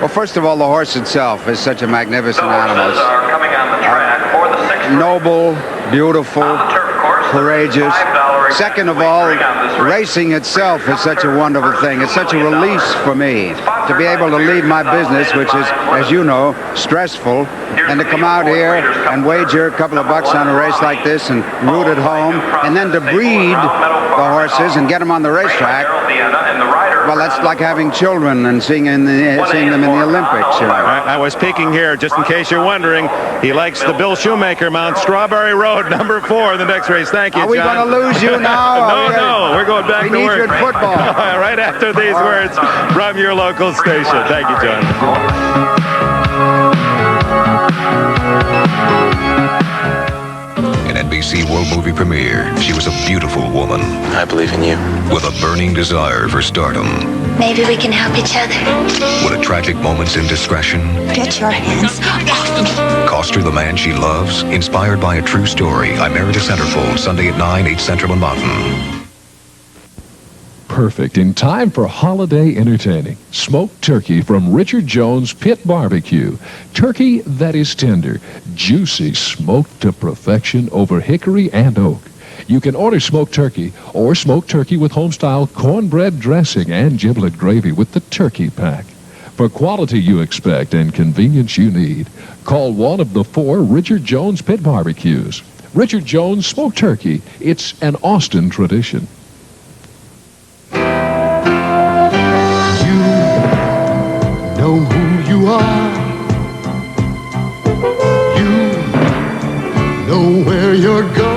Well, first of all, the horse itself is such a magnificent animal.
Are coming on the track for the 6th
noble, beautiful, courageous. Second of all, racing itself is such a wonderful thing. It's such a release for me to be able to leave my business, which is, as you know, stressful, and to come out here and wager a couple of bucks on a race like this and root at home, and then to breed the horses and get them on the racetrack. Well, that's like having children and seeing them in the Olympics. You know.
I was peeking here, just in case you're wondering. He likes the Bill Shoemaker mount, Strawberry Road, number 4 in the next race. Thank you, John.
Are we going to lose you now?
No, we're going back to work.
We need you in football.
Right after these words from your local station. Thank you, John.
NBC World Movie Premiere, she was a beautiful woman. I believe in you. With a burning desire for stardom.
Maybe we can help each other.
Would a tragic moment's indiscretion
Get your hands off me.
cost her the man she loves? Inspired by a true story. I Married a Centerfold, Sunday at 9, 8 Central and Mountain.
Perfect in time for holiday entertaining. Smoked turkey from Richard Jones Pit Barbecue. Turkey that is tender, juicy, smoked to perfection over hickory and oak. You can order smoked turkey or smoked turkey with home-style cornbread dressing and giblet gravy with the turkey pack. For quality you expect and convenience you need, call one of the 4 Richard Jones Pit Barbecues. Richard Jones Smoked Turkey. It's an Austin tradition.
Know who you are. You know where you're going.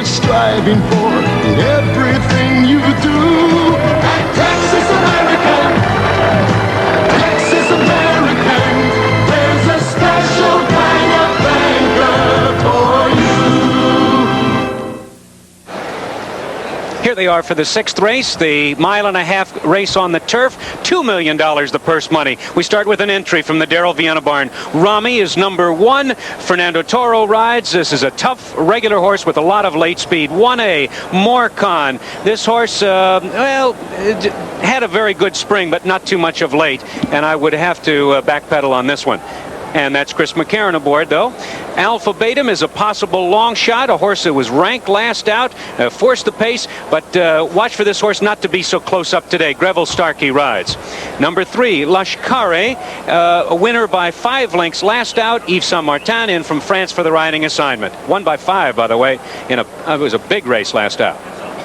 worth striving for in everything you do. And Texas American, Texas American, there's a special kind of banker for you.
Here they are for the 6th race, the mile-and-a-half race on the turf. $2 million the purse money. We start with an entry from the Darrell Vienna barn. Rami is number 1. Fernando Toro rides. This is a tough, regular horse with a lot of late speed. 1A, Morcon. This horse, had a very good spring, but not too much of late. And I would have to backpedal on this one. And that's Chris McCarron aboard, though. Alpha Betum is a possible long shot, a horse that was ranked last out, forced the pace, but watch for this horse not to be so close up today. Greville Starkey rides. Number 3, Lashkare, a winner by 5 lengths last out. Yves Saint-Martin in from France for the riding assignment. Won by 5, by the way. It was a big race last out.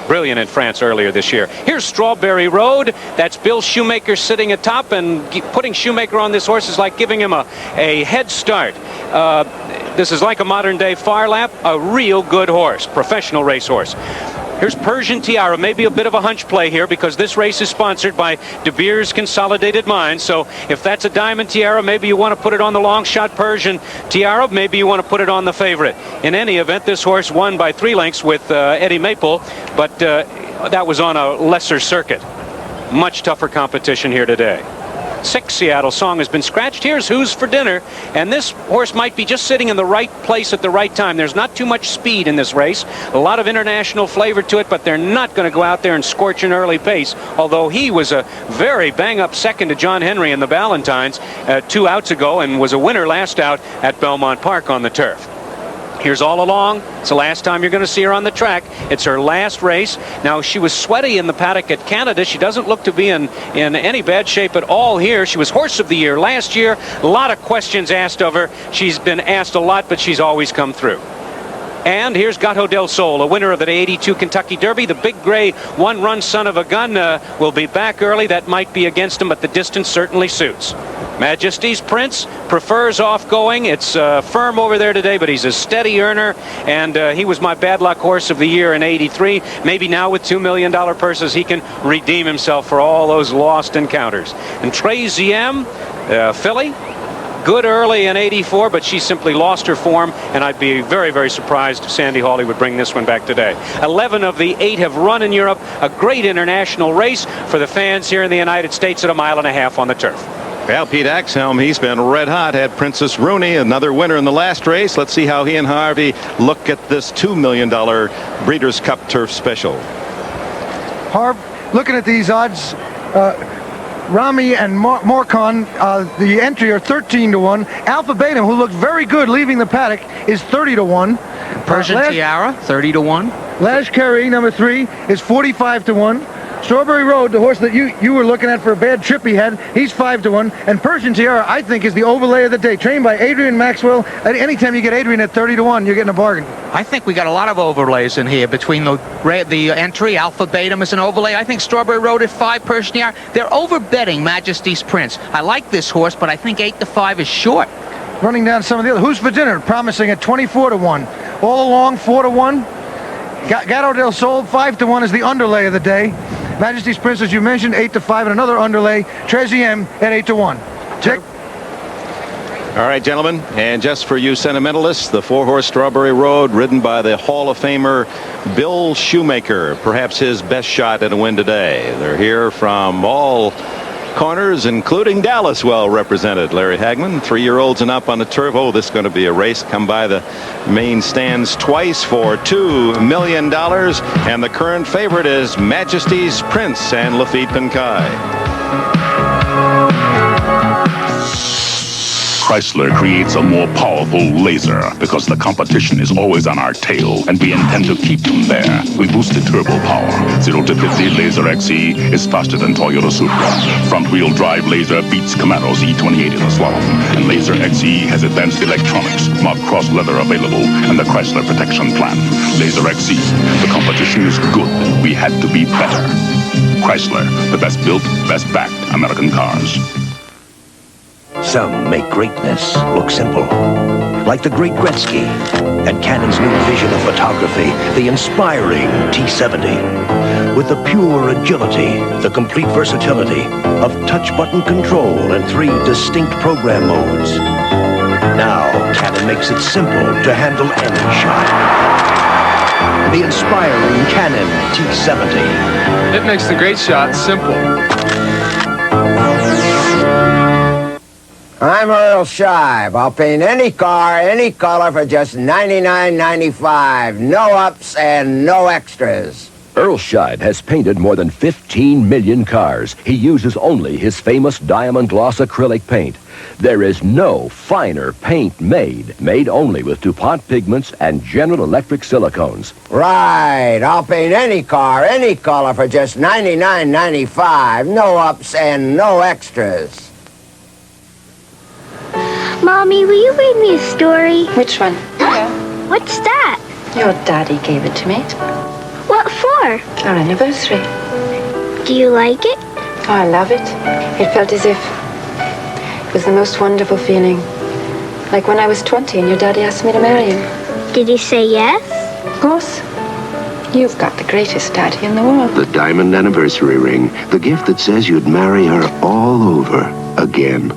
Brilliant in France earlier this year. Here's Strawberry Road. That's Bill Shoemaker sitting atop, and putting Shoemaker on this horse is like giving him a head start. This is like a modern-day Far Lap, a real good horse, professional racehorse. Here's Persian Tiara, maybe a bit of a hunch play here because this race is sponsored by De Beers Consolidated Mines. So if that's a Diamond Tiara, maybe you want to put it on the long shot Persian Tiara. Maybe you want to put it on the favorite. In any event, this horse won by 3 lengths with Eddie Maple, but that was on a lesser circuit. Much tougher competition here today. 6, Seattle Song has been scratched. Here's Who's for Dinner, and this horse might be just sitting in the right place at the right time. There's not too much speed in this race, a lot of international flavor to it, but they're not going to go out there and scorch an early pace, although he was a very bang-up second to John Henry in the Ballantines 2 outs ago and was a winner last out at Belmont Park on the turf. Here's All Along. It's the last time you're going to see her on the track. It's her last race. Now, she was sweaty in the paddock at Canada. She doesn't look to be in any bad shape at all here. She was Horse of the Year last year. A lot of questions asked of her. She's been asked a lot, but she's always come through. And here's Gato del Sol, a winner of the 82 Kentucky Derby. The big gray one-run son of a gun will be back early. That might be against him, but the distance certainly suits. Majesty's Prince prefers off-going. It's firm over there today, but he's a steady earner, and he was my bad luck horse of the year in 83. Maybe now with $2 million purses, he can redeem himself for all those lost encounters. And Trey Ziem, filly, good early in 84, but she simply lost her form, and I'd be very, very surprised if Sandy Hawley would bring this one back today. 11 of the 8 have run in Europe. A great international race for the fans here in the United States at a mile-and-a-half on the turf.
Well, Pete Axhelm, he's been red hot. Had Princess Rooney, another winner in the last race. Let's see how he and Harvey look at this $2 million Breeders' Cup Turf Special.
Harv, looking at these odds, Rami and Morcon, the entry are 13-1. Alpha Betum, who looked very good leaving the paddock, is 30-1.
Persian Tiara, 30-1.
Lash Kerry, number 3, is 45-1. Strawberry Road, the horse that you were looking at for a bad trip he had, he's 5-1. And Persian Tiara, I think, is the overlay of the day. Trained by Adrian Maxwell. Anytime you get Adrian at 30-1, you're getting a bargain.
I think we got a lot of overlays in here between the entry. Alpha Betum is an overlay. I think Strawberry Road at 5, Persian Tiara. They're overbetting Majesty's Prince. I like this horse, but I think 8-5 is short.
Running down some of the other. Who's for Dinner? Promising at 24-1. All Along, 4-1. Gato del Sol, 5-1 is the underlay of the day. Majesty's Prince, as you mentioned, 8-5, and another underlay, Treziem at 8-1. Dick?
All right, gentlemen, and just for you sentimentalists, the 4-horse Strawberry Road, ridden by the Hall of Famer Bill Shoemaker, perhaps his best shot at a win today. They're here from all corners, including Dallas, well represented. Larry Hagman, 3-year-olds and up on the turf. Oh, this is going to be a race. Come by the main stands twice for $2 million. And the current favorite is Majesty's Prince and Lafitte Pinkai.
Chrysler creates a more powerful laser because the competition is always on our tail, and we intend to keep them there. We boosted turbo power. 0 to 50 Laser XE is faster than Toyota Supra. Front-wheel drive laser beats Camaro's E28 in a slalom, and Laser XE has advanced electronics, marked cross leather available, and the Chrysler Protection Plan. Laser XE, the competition is good. We had to be better. Chrysler, the best built, best backed American cars.
Some make greatness look simple. Like the great Gretzky and Cannon's new vision of photography, the inspiring T70. With the pure agility, the complete versatility of touch button control and 3 distinct program modes. Now, Cannon makes it simple to handle any shot. The inspiring Canon T70.
It makes the great shot simple.
I'm Earl Scheib. I'll paint any car, any color for just $99.95. No ups and no extras.
Earl Scheib has painted more than 15 million cars. He uses only his famous diamond gloss acrylic paint. There is no finer paint made only with DuPont pigments and General Electric silicones.
Right. I'll paint any car, any color for just $99.95. No ups and no extras.
Mommy, will you read me a story?
Which one?
What's that?
Your daddy gave it to me.
What for?
Our anniversary.
Do you like it?
Oh, I love it. It felt as if it was the most wonderful feeling. Like when I was 20 and your daddy asked me to marry him.
Did he say yes?
Of course. You've got the greatest daddy in the world.
The diamond anniversary ring. The gift that says you'd marry her all over again.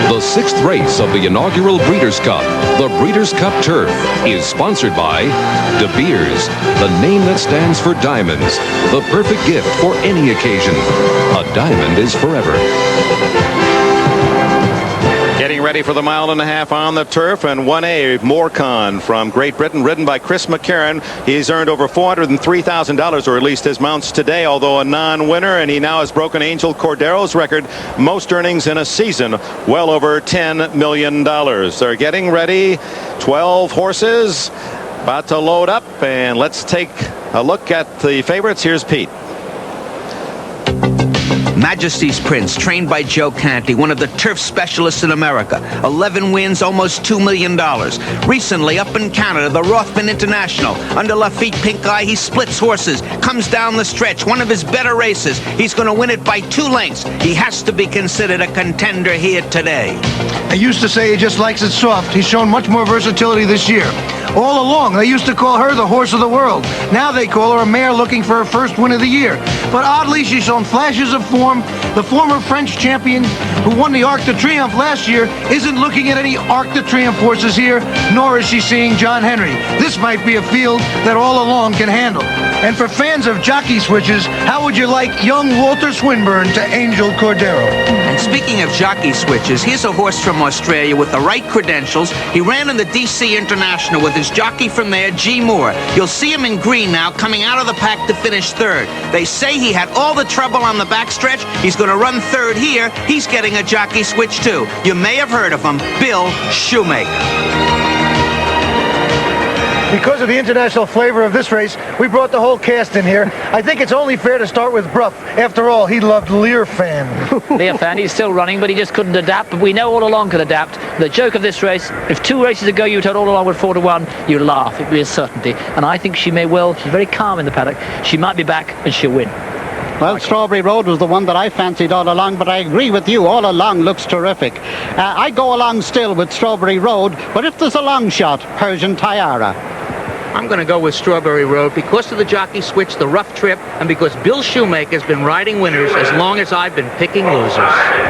The 6th race of the inaugural Breeders' Cup, the Breeders' Cup Turf, is sponsored by De Beers, the name that stands for diamonds, the perfect gift for any occasion. A diamond is forever.
Getting ready for the 1.5 miles on the turf, and 1A Morecon from Great Britain, ridden by Chris McCarron. He's earned over $403,000, or at least his mounts today, although a non-winner, and he now has broken Angel Cordero's record, most earnings in a season, well over $10 million. They're getting ready, 12 horses, about to load up, and let's take a look at the favorites. Here's Pete.
Majesty's Prince, trained by Joe Canty, one of the turf specialists in America. 11 wins, almost $2 million. Recently, up in Canada, the Rothman International. Under Lafitte Pink Eye, he splits horses, comes down the stretch, one of his better races. He's going to win it by 2 lengths. He has to be considered a contender here today.
I used to say he just likes it soft. He's shown much more versatility this year. All along, they used to call her the horse of the world. Now they call her a mare looking for her first win of the year. But oddly, she's shown flashes of form. The former French champion who won the Arc de Triomphe last year isn't looking at any Arc de Triomphe horses here, nor is she seeing John Henry. This might be a field that All Along can handle. And for fans of jockey switches, how would you like young Walter Swinburne to Angel Cordero?
And speaking of jockey switches, here's a horse from Australia with the right credentials. He ran in the DC International with his jockey from there, G. Moore. You'll see him in green now, coming out of the pack to finish 3rd. They say he had all the trouble on the backstretch. He's going to run 3rd here. He's getting a jockey switch too. You may have heard of him, Bill Shoemaker.
Because of the international flavor of this race, we brought the whole cast in here. I think it's only fair to start with Bruff. After all, he loved Learfan.
Learfan, he's still running, but he just couldn't adapt. But we know All Along could adapt. The joke of this race, if 2 races ago you told All Along with 4-1, you'd laugh. It'd be a certainty. And I think she may well. She's very calm in the paddock. She might be back and she'll win.
Well, Strawberry Road was the one that I fancied All Along, but I agree with you. All Along looks terrific. I go along still with Strawberry Road, but if there's a long shot, Persian Tiara.
I'm going to go with Strawberry Road because of the jockey switch, the rough trip, and because Bill Shoemaker's been riding winners as long as I've been picking losers.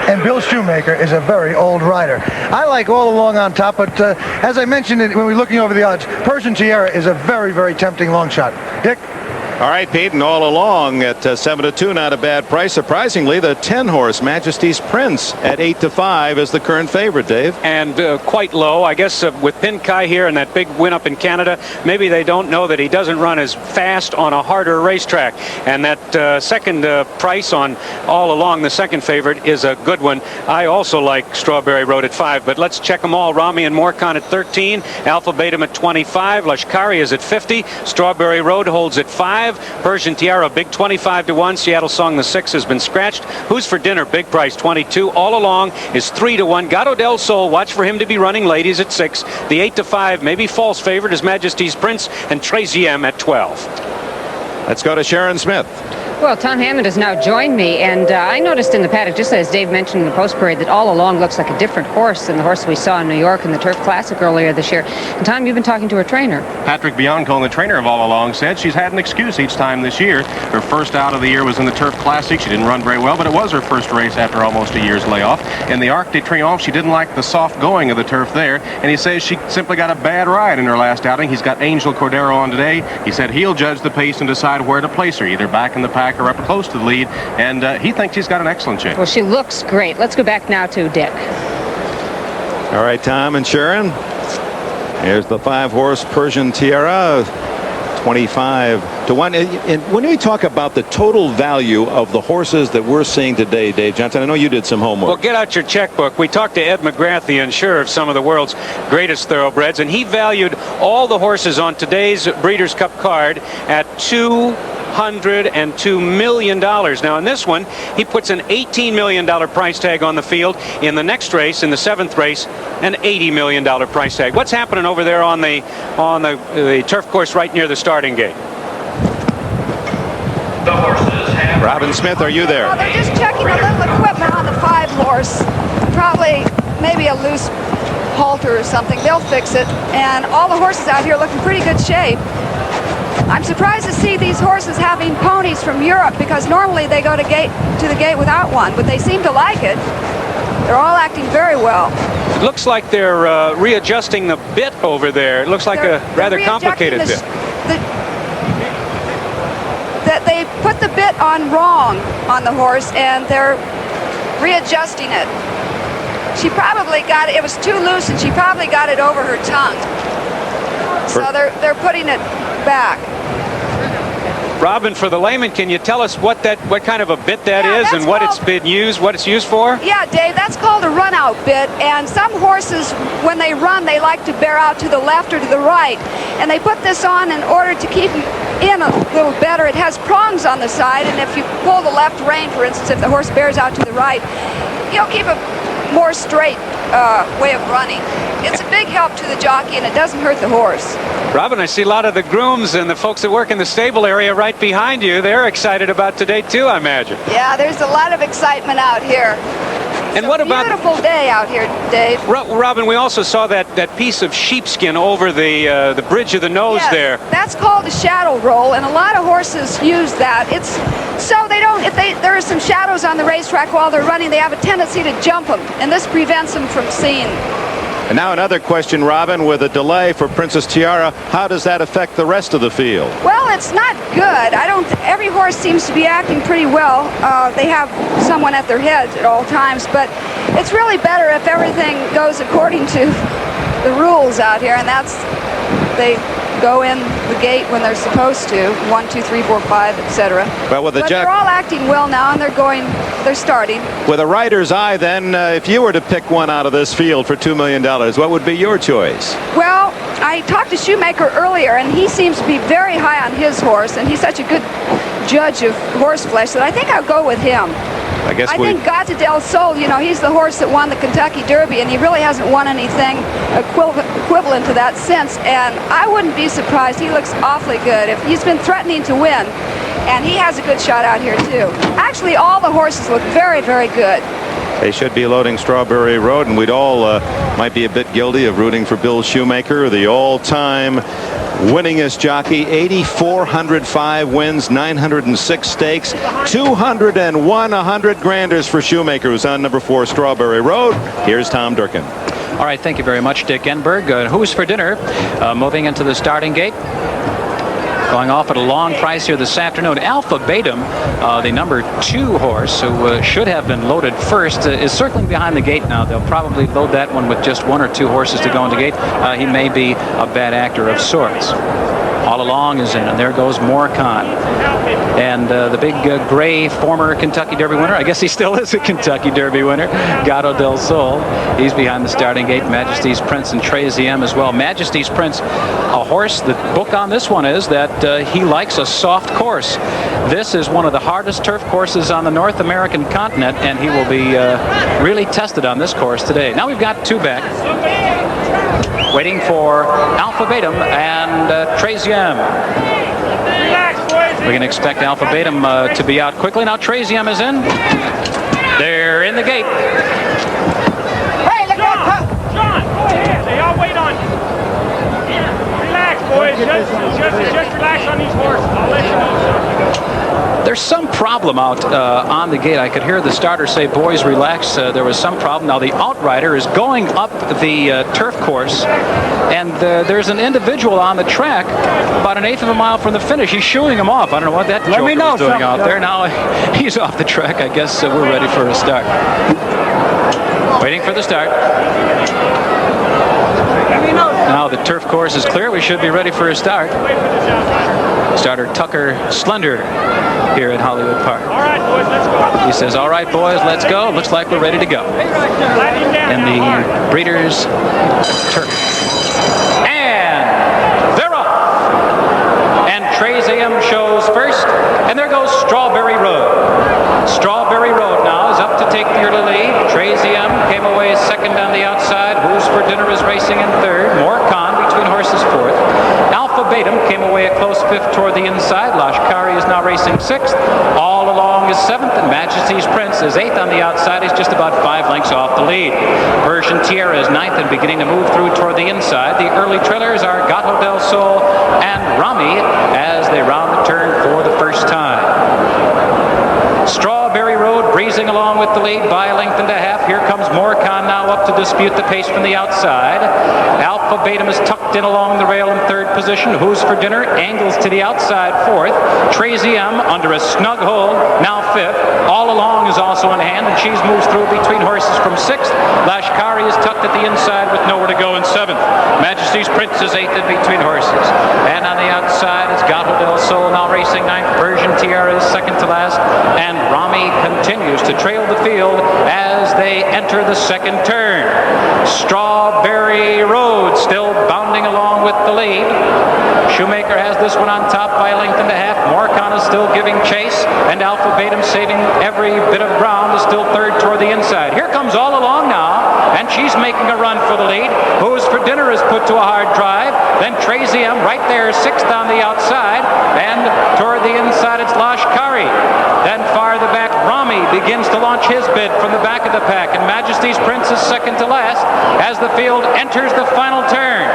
And Bill Shoemaker is a very old rider. I like All Along on top, but as I mentioned when we were looking over the odds, Persian Tiara is a very, very tempting long shot. Dick?
All right, Pete, and All Along at 7-2, not a bad price. Surprisingly, the 10-horse Majesty's Prince at 8-5 is the current favorite, Dave.
And quite low. I guess with Pink Eye here and that big win up in Canada, maybe they don't know that he doesn't run as fast on a harder racetrack. And that second price on All Along, the second favorite, is a good one. I also like Strawberry Road at 5, but let's check them all. Rami and Morecon at 13, Alpha Beta at 25, Lashkari is at 50, Strawberry Road holds at 5. Persian Tiara, big 25-1. Seattle Song, the 6, has been scratched. Who's for Dinner, big price 22. All Along is 3-1. Gato del Sol, watch for him to be running late. He's at 6. The 8-5, maybe false favorite, is Majesty's Prince, and Tracy M at 12.
Let's go to Sharon Smith.
Well, Tom Hammond has now joined me, and I noticed in the paddock, just as Dave mentioned in the post-parade, that All Along looks like a different horse than the horse we saw in New York in the Turf Classic earlier this year. And Tom, you've been talking to her trainer.
Patrick Bianco, the trainer of All Along, said she's had an excuse each time this year. Her first out of the year was in the Turf Classic. She didn't run very well, but it was her first race after almost a year's layoff. In the Arc de Triomphe, she didn't like the soft going of the turf there, and he says she simply got a bad ride in her last outing. He's got Angel Cordero on today. He said he'll judge the pace and decide where to place her, either back in the pack or up close to the lead, and he thinks she's got an excellent chance.
Well, she looks great. Let's go back now to Dick.
All right, Tom and Sharon. Here's the 5-horse Persian Tiara, 25-1. And when we talk about the total value of the horses that we're seeing today, Dave Johnson, I know you did some homework.
Well, get out your checkbook. We talked to Ed McGrath, the insurer of some of the world's greatest thoroughbreds, and he valued all the horses on today's Breeders' Cup card at $202 million. Now, in this one, he puts an $18 million price tag on the field. In the next race, in the 7th race, an $80 million price tag. What's happening over there on the turf course right near the starting gate?
Robin Smith, are you there?
Well, they're just checking a little equipment on the 5-horse. Probably maybe a loose halter or something. They'll fix it. And all the horses out here look in pretty good shape. I'm surprised to see these horses having ponies from Europe, because normally they go to the gate without one, but they seem to like it. They're all acting very well.
It looks like they're readjusting the bit over there. It looks like a rather complicated bit.
That they put the bit on wrong on the horse, and they're readjusting it. She probably got it. It was too loose, and she probably got it over her tongue. So they're putting it back.
Robin, for the layman, can you tell us what kind of a bit that is and what it's been used, what it's used for?
Yeah, Dave, that's called a run-out bit, and some horses, when they run, they like to bear out to the left or to the right, and they put this on in order to keep them in a little better. It has prongs on the side, and if you pull the left rein, for instance, if the horse bears out to the right, you'll keep a more straight way of running. It's a big help to the jockey, and it doesn't hurt the horse.
Robin, I see a lot of the grooms and the folks that work in the stable area right behind you. They're excited about today, too, I imagine.
Yeah, there's a lot of excitement out here.
And what about
beautiful day out here, Dave?
Robin, we also saw that piece of sheepskin over the bridge of the nose there.
That's called a shadow roll, and a lot of horses use that. It's so they don't. If there are some shadows on the racetrack while they're running, they have a tendency to jump them, and this prevents them from seeing.
And now another question, Robin, with a delay for Princess Tiara. How does that affect the rest of the field?
Well, it's not good. Every horse seems to be acting pretty well. They have someone at their head at all times, but it's really better if everything goes according to the rules out here, and that's they go in the gate when they're supposed to, 1, 2, 3, 4, 5, etc.
Well, with
but they're all acting well now, and they're starting.
With a rider's eye, then, if you were to pick one out of this field for $2 million, what would be your choice?
Well, I talked to Shoemaker earlier, and he seems to be very high on his horse, and he's such a good judge of horseflesh that I think I'll go with him.
I
think Gata del Sol, he's the horse that won the Kentucky Derby, and he really hasn't won anything equivalent to that since, and I wouldn't be surprised. He looks awfully good. If he's been threatening to win, and he has a good shot out here, too. Actually, all the horses look very, very good.
They should be loading Strawberry Road, and we'd all might be a bit guilty of rooting for Bill Shoemaker, the all-time winningest jockey. 8,405 wins, 906 stakes, 201 100 granders for Shoemaker, who's on number 4 Strawberry Road. Here's Tom Durkin.
All right, thank you very much, Dick Enberg. Who's for dinner? Moving into the starting gate. Going off at a long price here this afternoon. Alpha Batum, the number 2 horse, who should have been loaded first, is circling behind the gate now. They'll probably load that one with just 1 or 2 horses to go in the gate. He may be a bad actor of sorts. All Along is in, and there goes Morcon. And the big gray former Kentucky Derby winner, I guess he still is a Kentucky Derby winner, Gato del Sol. He's behind the starting gate. Majesty's Prince and Traziem as well. Majesty's Prince, a horse, the book on this one is that he likes a soft course. This is one of the hardest turf courses on the North American continent, and he will be really tested on this course today. Now we've got 2 back, waiting for Alpha Batum and Traziem.
Relax, boys.
We can expect Alpha Beta to be out quickly. Now Trazium is in. They're in the gate.
Hey, look at John, go ahead. They all wait on you. Relax, boys. Just relax on these horses. I'll let you know something.
There's some problem out on the gate. I could hear the starter say, boys, relax. There was some problem. Now, the outrider is going up the turf course, and there's an individual on the track about 1/8 of a mile from the finish. He's shooing him off. I don't know what that joker was doing out there. Now, he's off the track. I guess we're ready for a start. Waiting for the start. Now the turf course is clear. We should be ready for a start. Starter Tucker Slender here at Hollywood Park.
All right, boys, let's go.
He says, all right, boys, let's go. Looks like we're ready to go. In the Breeders' Turf. And they're off. And Trazium shows first. And there goes Strawberry Road. Strawberry Road now is up to take the early lead. Trazium came away second on the outside. Who's for Dinner is racing in third. Morcon between horses fourth. Alpha Batum came away a close fifth toward the inside. Lashkari is now racing sixth. All along is seventh, and Majesty's Prince is eighth on the outside. He's just about 5 lengths off the lead. Persian Tierra is ninth and beginning to move through toward the inside. The early trailers are Gato del Sol and Rami as they round the turn for the first time. Strawberry Road breezing along with the lead by 1.5 lengths. Here comes Morcon now up to dispute the pace from the outside. Alpha Batum is tucked in along the rail in third position. Who's for Dinner angles to the outside fourth. Trazium under a snug hold, now fifth. All Along is also in hand, and she's moves through between horses from sixth. Lashkari is tucked at the inside with nowhere to go in seventh. Majesty's Prince is eighth in between horses. And on the outside is Gato del Sol now racing ninth. Persian Tierra is second to last. And Rami continues to trail the field as they enter the second turn. Strawberry Road still bounding along with the lead. Shoemaker has this one on top by 1.5 lengths. Morcon is still giving chase, and Alpha Batum saving every bit of ground is still third toward the inside. Here comes All Along now, and she's making a run for the lead. Who's for Dinner is put to a hard drive. Then Trazium right there, sixth on the outside, and toward the inside it's Lashkari. Then farther back, Rami begins to launch his bid from the back of the pack, and Majesty's Prince is second to last as the field enters the final turn.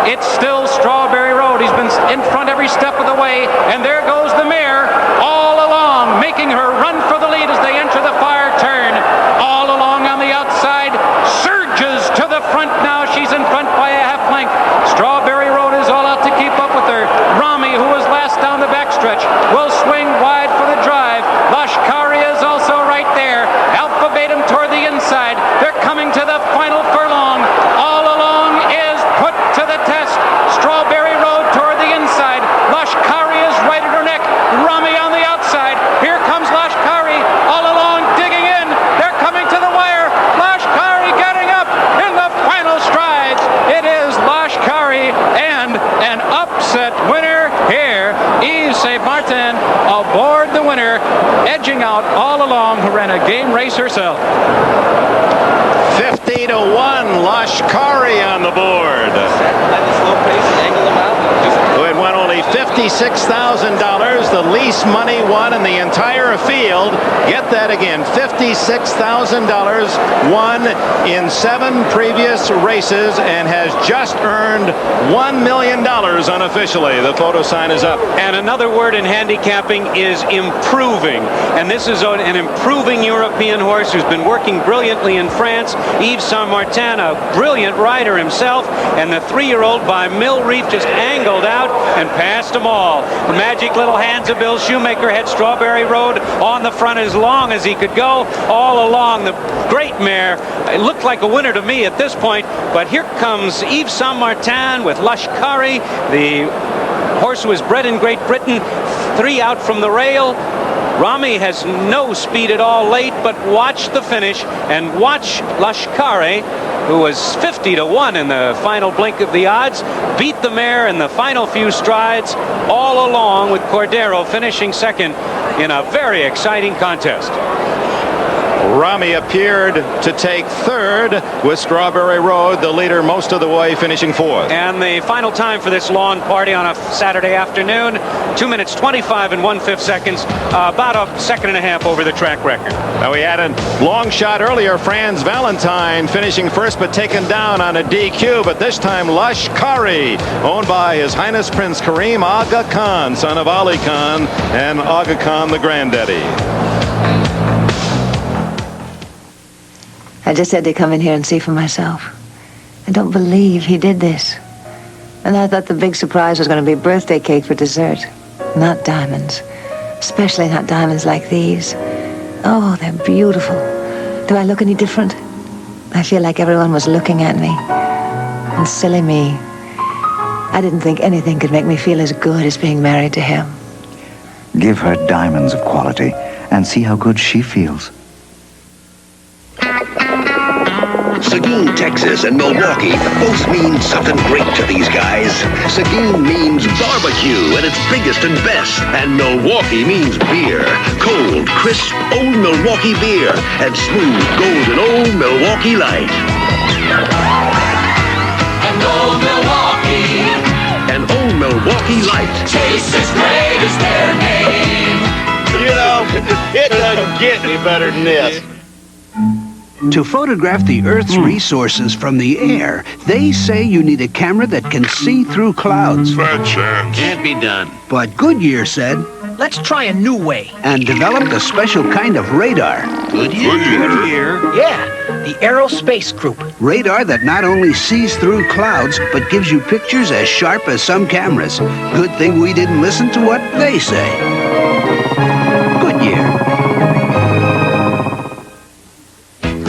It's still Strawberry Road. He's been in front every step of the way, and there goes the mare, All Along, making her run for the lead as they enter the fire turn. All Along on the outside, surges to the front now. She's in front by a half length. Strawberry Road is all out to keep up with her. Rami, who was last down the backstretch, will swing wide for the drive. Lashkari is also right there. Alpha Batum toward the inside. They're coming to the final furlong. All Along is put to the test. Strawberry Road toward the inside. Lashkari is right at her neck. Rami on the outside. Here comes Lashkari. All Along digging in. They're coming to the wire. Lashkari getting up in the final strides. It is Lashkari and an upset winner here. Yves St. Martin aboard the winner, edging out All Along, who ran a game race herself.
50-1, Lashkari on the board. It won only $56,000, the least money won in the entire field. Get that again, $56,000 won in 7 previous races and has just earned $1 million unofficially. The photo sign is up.
And another word in handicapping is improving. And this is an improving European horse who's been working brilliantly in France. Yves St. Martin, a brilliant rider himself, and the 3-year-old by Mill Reef just angled out and passed them all. The magic little hands of Bill Shoemaker had Strawberry Road on the front as long as he could go. All Along, the great mare. It looked like a winner to me at this point, but here comes Yves St. Martin with Lashkari, the horse who was bred in Great Britain, 3 out from the rail. Rami has no speed at all late, but watch the finish and watch Lashkari, who was 50-1 in the final blink of the odds, beat the mare in the final few strides. All Along with Cordero finishing second in a very exciting contest.
Rami appeared to take third, with Strawberry Road, the leader most of the way, finishing fourth.
And the final time for this lawn party on a Saturday afternoon, 2 minutes 25 and 1/5 seconds, about a second and a half over the track record.
Now we had a long shot earlier, Franz Valentine finishing first but taken down on a DQ, but this time Lush Kari, owned by His Highness Prince Kareem Aga Khan, son of Ali Khan and Aga Khan the granddaddy.
I just had to come in here and see for myself. I don't believe he did this. And I thought the big surprise was going to be birthday cake for dessert, not diamonds. Especially not diamonds like these. Oh, they're beautiful. Do I look any different? I feel like everyone was looking at me. And silly me. I didn't think anything could make me feel as good as being married to him.
Give her diamonds of quality and see how good she feels.
Seguin, Texas and Milwaukee both mean something great to these guys. Seguin means barbecue at its biggest and best. And Milwaukee means beer. Cold, crisp, old Milwaukee beer. And smooth, golden old Milwaukee Light.
And old Milwaukee.
And old Milwaukee Light.
Tastes as great as their name.
You know, it doesn't get any better than this.
To photograph the Earth's resources from the air, they say you need a camera that can see through clouds.
Bad chance.
Can't be done.
But Goodyear said,
let's try a new way.
And developed a special kind of radar.
Goodyear?
Yeah, the Aerospace Group.
Radar that not only sees through clouds, but gives you pictures as sharp as some cameras. Good thing we didn't listen to what they say. Goodyear.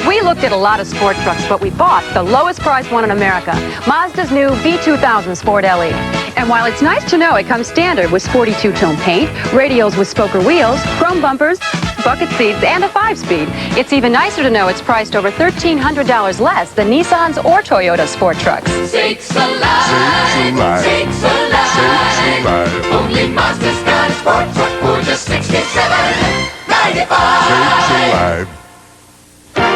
We looked at a lot of sport trucks, but we bought the lowest priced one in America, Mazda's new V2000 Sport LE. And while it's nice to know it comes standard with sporty two-tone paint, radials with spoker wheels, chrome bumpers, bucket seats, and a 5-speed, it's even nicer to know it's priced over $1,300 less than Nissan's or Toyota sport trucks.
Sakes alive, sakes alive, sakes alive. Only Mazda's got a sport truck for just $67.95.
Sakes alive.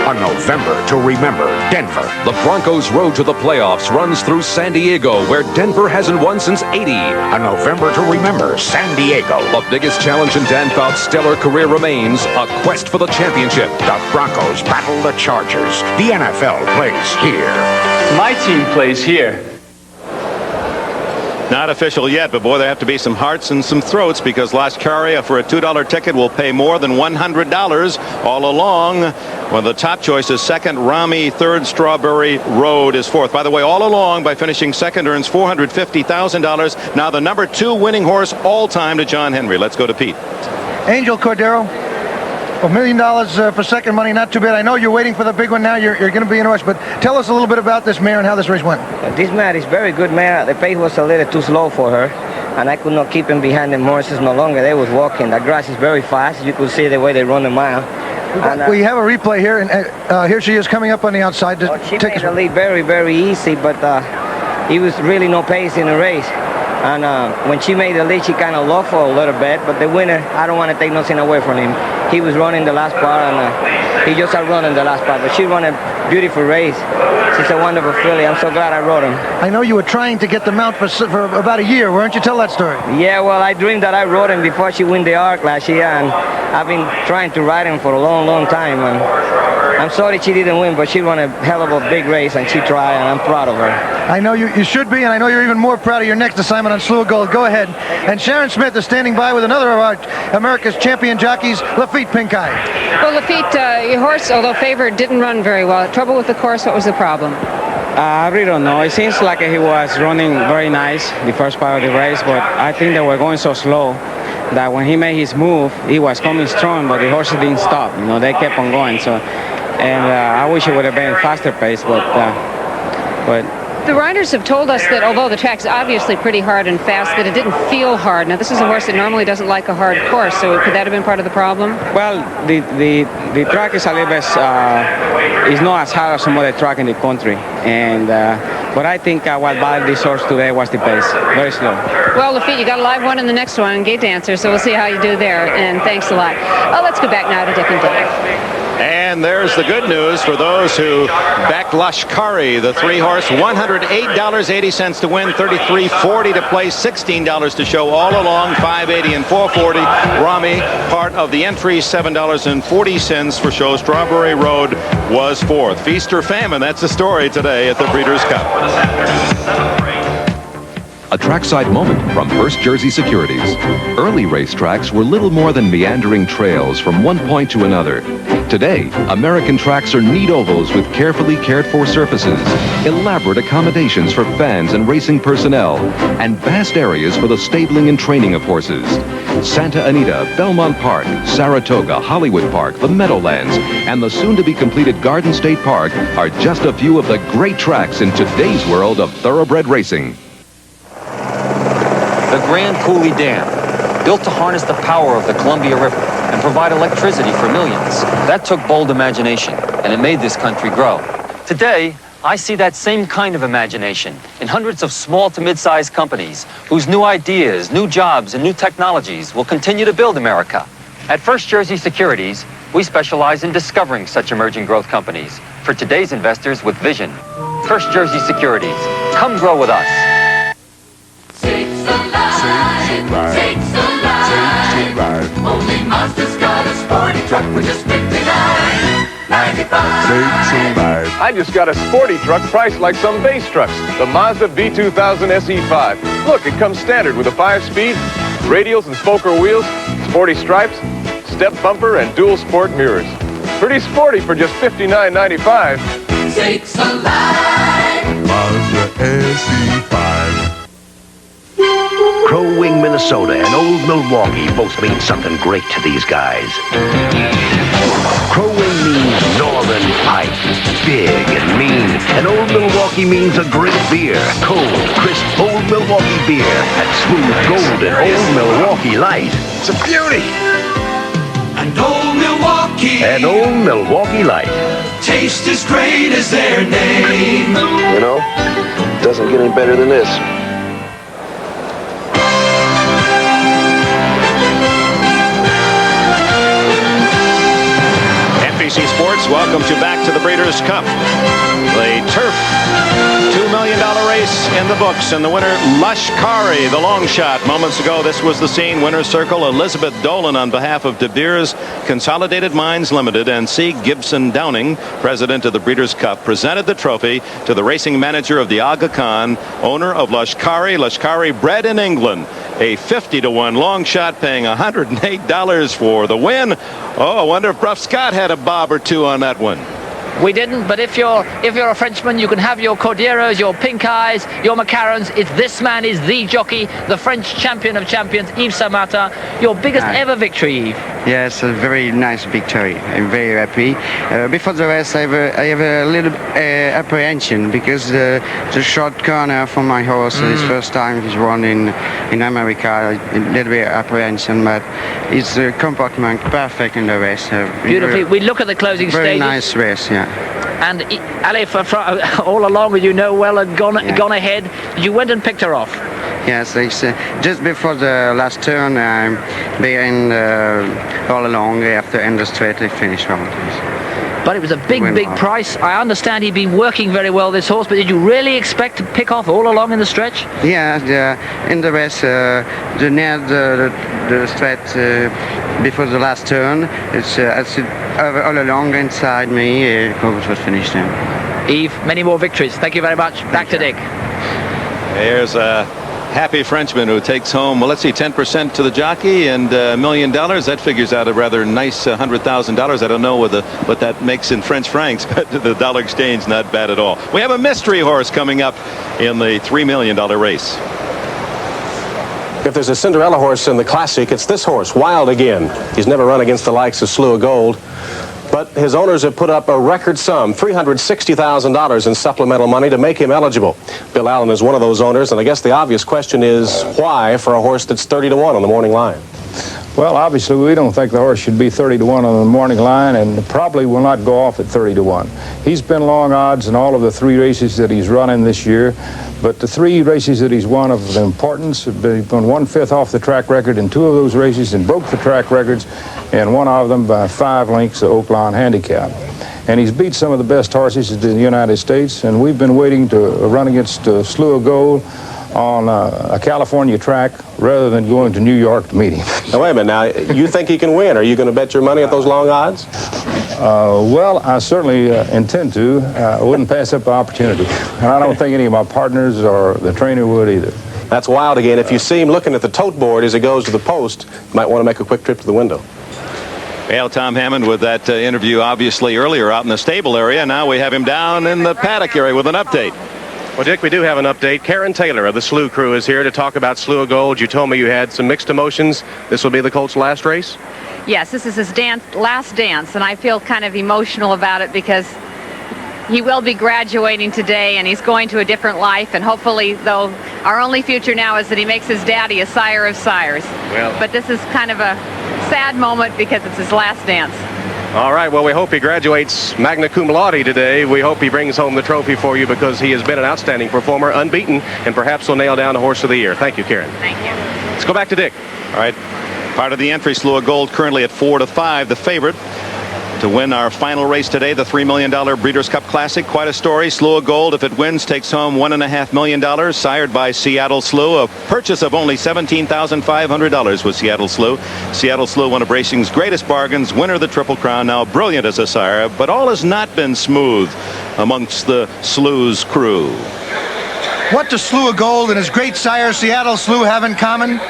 A November to remember, Denver.
The Broncos' road to the playoffs runs through San Diego, where Denver hasn't won since '80.
A November to remember, San Diego.
The biggest challenge in Dan Fouts' stellar career remains a quest for the championship.
The Broncos battle the Chargers. The NFL plays here.
My team plays here.
Not official yet, but boy, there have to be some hearts and some throats, because Las Caria for a $2 ticket will pay more than $100 all along. Well, the top choice is second, Rami third, Strawberry Road is fourth. By the way, all along, by finishing second, earns $450,000. Now the number 2 winning horse all time to John Henry. Let's go to Pete.
Angel Cordero. $1 million for second money, not too bad. I know you're waiting for the big one now. You're going to be in a rush, but tell us a little bit about this mare and how this race went.
This mare is very good mare. The pace was a little too slow for her, and I could not keep him behind them horses no longer. They was walking. The grass is very fast. You could see the way they run the mile. And,
we have a replay here, and here she is coming up on the outside.
She made the lead very, very easy, but he was really no pace in the race. And when she made the lead, she kind of lost for a little bit, but the winner, I don't want to take nothing away from him. He was running the last part, and he just outrun in the last part, but she ran a beautiful race. She's a wonderful filly. I'm so glad I rode him.
I know you were trying to get them out for about a year, weren't you? Tell that story.
Yeah, well, I dreamed that I rode him before she won the ARC last year, and I've been trying to ride him for a long, long time. And I'm sorry she didn't win, but she won a hell of a big race, and she tried, and I'm proud of her.
I know you should be, and I know you're even more proud of your next assignment on Slew of Gold. Go ahead. And Sharon Smith is standing by with another of our America's champion jockeys, Lafitte Pincay.
Well, Lafitte, your horse, although favored, didn't run very well. Trouble with the course, what was the problem?
I really don't know. It seems like he was running very nice the first part of the race, but I think they were going so slow that when he made his move, he was coming strong, but the horses didn't stop. You know, they kept on going. So, and I wish it would have been faster pace, but.
The riders have told us that although the track's obviously pretty hard and fast, that it didn't feel hard. Now, this is a horse that normally doesn't like a hard course, so could that have been part of the problem?
Well, the track is a little bit, it's not as hard as some other track in the country. And but I think what bothered this horse today was the pace, very slow.
Well, Lafitte, you got a live one in the next one, Gate Dancer, so we'll see how you do there, and thanks a lot. Let's go back now to Dick and Dick.
And there's the good news for those who backed Lashkari, the 3-horse, $108.80 to win, $33.40 to play, $16 to show all along, $5.80 and $4.40. Rami, part of the entry, $7.40 for show. Strawberry Road was 4th. Feast or famine, that's the story today at the Breeders' Cup.
A trackside moment from First Jersey Securities. Early racetracks were little more than meandering trails from one point to another. Today, American tracks are neat ovals with carefully cared-for surfaces, elaborate accommodations for fans and racing personnel, and vast areas for the stabling and training of horses. Santa Anita, Belmont Park, Saratoga, Hollywood Park, the Meadowlands, and the soon-to-be-completed Garden State Park are just a few of the great tracks in today's world of thoroughbred racing.
The Grand Coulee Dam, built to harness the power of the Columbia River and provide electricity for millions. That took bold imagination, and it made this country grow. Today, I see that same kind of imagination in hundreds of small to mid-sized companies whose new ideas, new jobs, and new technologies will continue to build America. At First Jersey Securities, we specialize in discovering such emerging growth companies for today's investors with vision. First Jersey Securities, come grow with us.
Sakes alive. Only Mazda's got a sporty truck with just $59.95. Sakes alive.
I just got a sporty truck priced like some base trucks. The Mazda V2000 SE5. Look, it comes standard with a 5-speed, radials and spoker wheels, sporty stripes, step bumper, and dual sport mirrors. Pretty sporty for just $59.95.
Sakes alive. Mazda SE5.
Crow Wing, Minnesota, and Old Milwaukee both mean something great to these guys. Crow Wing means Northern Pipe, big and mean, and Old Milwaukee means a great beer, cold, crisp Old Milwaukee beer, and smooth, golden Old Milwaukee Light. It's a beauty.
And Old Milwaukee.
And Old Milwaukee Light.
Taste as great as their name.
You know, doesn't get any better than this.
NBC Sports welcomes you back to the Breeders' Cup. The turf $2 million race in the books, and the winner, Lashkari, the long shot. Moments ago, this was the scene. Winner's circle, Elizabeth Dolan on behalf of De Beers Consolidated Mines Limited, and C. Gibson Downing, president of the Breeders' Cup, presented the trophy to the racing manager of the Aga Khan, owner of Lashkari. Lashkari bred in England. A 50-to-1 long shot, paying $108 for the win. Oh, I wonder if Bruff Scott had a bob or two on that one.
We didn't, but if you're a Frenchman, you can have your Cordieros, your Pink Eyes, your Macarons. This man is the jockey, the French champion of champions, Yves Samata. Your biggest ever victory, Yves.
Yes, a very nice victory. I'm very happy. Before the race, I have a little apprehension because the short corner for my horse is first time he's run in America. A little bit apprehension, but his comportment perfect in the race.
Beautifully. We look at the closing stages.
Very nice race, yeah.
And Ali, all along with you know well and gone ahead, you went and picked her off.
Yes, just before the last turn, behind all along after end the straight, they finished well.
But it was a big price. I understand he'd been working very well, this horse, but did you really expect to pick off all along in the stretch?
Yeah, in the race, near the straight before the last turn, it's all along inside me, Cobus was finished then.
Yves, many more victories. Thank you very much. Back to Dick.
There's a happy Frenchman who takes home, well, let's see, 10% to the jockey and $1 million. That figures out a rather nice $100,000. I don't know what that makes in French francs, but the dollar exchange not bad at all. We have a mystery horse coming up in the $3 million race.
If there's a Cinderella horse in the Classic, it's this horse, Wild Again. He's never run against the likes of Slew of Gold, but his owners have put up a record sum, $360,000 in supplemental money to make him eligible. Bill Allen is one of those owners, and I guess the obvious question is why for a horse that's 30-to-1 on the morning line?
Well, obviously, we don't think the horse should be 30-1 on the morning line, and probably will not go off at 30-1. He's been long odds in all of the 3 races that he's running this year, but the 3 races that he's won of importance, he's been 1/5 off the track record in 2 of those races and broke the track records, and one of them by 5 lengths of Oaklawn Handicap. And he's beat some of the best horses in the United States, and we've been waiting to run against Slew of Gold on a California track rather than going to New York to meet him.
Now, wait a minute. Now, you think he can win? Are you going to bet your money at those long odds?
Well, I certainly intend to. I wouldn't pass up the opportunity. And I don't think any of my partners or the trainer would either.
That's wild again. If you see him looking at the tote board as he goes to the post, you might want to make a quick trip to the window.
Well, Tom Hammond with that interview obviously earlier out in the stable area. Now we have him down in the paddock area with an update.
Well, Dick, we do have an update. Karen Taylor of the Slew crew is here to talk about Slew of Gold. You told me you had some mixed emotions. This will be the colt's last race?
Yes, this is his last dance, and I feel kind of emotional about it because he will be graduating today, and he's going to a different life, and hopefully, though, our only future now is that he makes his daddy a sire of sires.
Well,
but this is kind of a sad moment because it's his last dance.
All right, well, we hope he graduates magna cum laude today. We hope he brings home the trophy for you because he has been an outstanding performer, unbeaten, and perhaps will nail down the horse of the year. Thank you, Karen.
Thank you.
Let's go back to Dick.
All right, part of the entry, Slew of Gold currently at 4-5, the favorite to win our final race today, the $3 million Breeders' Cup Classic. Quite a story. Slew of Gold, if it wins, takes home $1.5 million. Sired by Seattle Slew. A purchase of only $17,500 with Seattle Slew. Seattle Slew, one of racing's greatest bargains, winner of the Triple Crown, now brilliant as a sire. But all has not been smooth amongst the Slew's crew.
What does Slew of Gold and his great sire Seattle Slew have in common?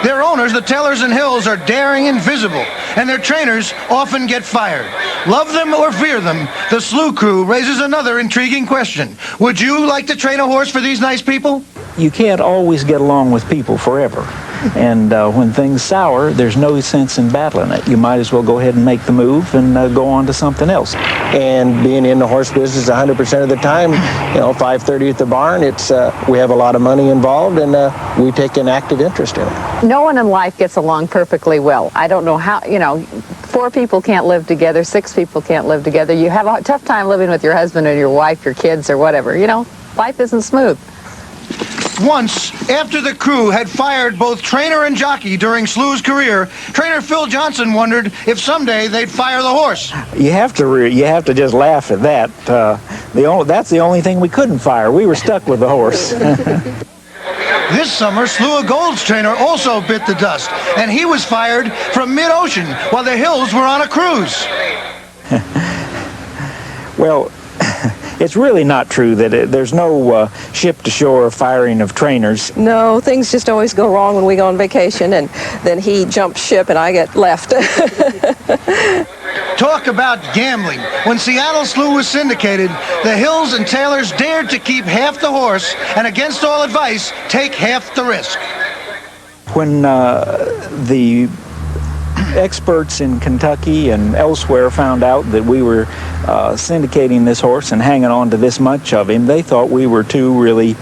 Their owners, the Taylors and Hills, are daring and visible, and their trainers often get fired. Love them or fear them, the Slew crew raises another intriguing question. Would you like to train a horse for these nice people?
You can't always get along with people forever. And when things sour, there's no sense in battling it. You might as well go ahead and make the move and go on to something else.
And being in the horse business 100% of the time, 5:30 at the barn, it's we have a lot of money involved, and we take an active interest in it.
No one in life gets along perfectly well. I don't know how, 4 people can't live together, 6 people can't live together. You have a tough time living with your husband or your wife, your kids, or whatever. Life isn't smooth.
Once, after the crew had fired both trainer and jockey during Slew's career, trainer Phil Johnson wondered if someday they'd fire the horse.
You have to just laugh at that. That's the only thing we couldn't fire. We were stuck with the horse.
This summer, Slew of Gold's trainer also bit the dust, and he was fired from mid-ocean while the Hills were on a cruise.
Well, it's really not true that there's no ship-to-shore firing of trainers.
No, things just always go wrong when we go on vacation, and then he jumps ship and I get left.
Talk about gambling. When Seattle Slew was syndicated, the Hills and Taylors dared to keep half the horse and, against all advice, take half the risk.
When the experts in Kentucky and elsewhere found out that we were syndicating this horse and hanging on to this much of him, they thought we were two really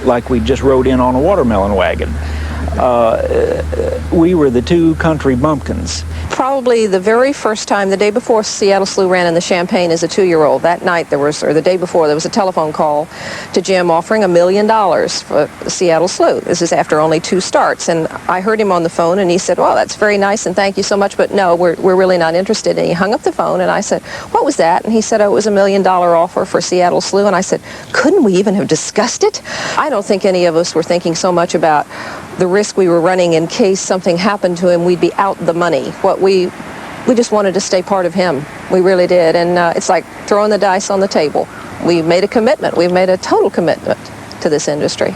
like we just rode in on a watermelon wagon. We were the 2 country bumpkins.
Probably the very first time, the day before Seattle Slew ran in the Champaign as a 2-year-old, that night the day before, there was a telephone call to Jim offering $1 million for Seattle Slew. This is after only 2 starts, and I heard him on the phone, and he said, well, that's very nice, and thank you so much, but no, we're really not interested. And he hung up the phone, and I said, what was that? And he said, oh, it was $1 million offer for Seattle Slew, and I said, couldn't we even have discussed it? I don't think any of us were thinking so much about the risk we were running in case something happened to him, we'd be out the money. We just wanted to stay part of him. We really did. And it's like throwing the dice on the table. We made a commitment. We've made a total commitment to this industry.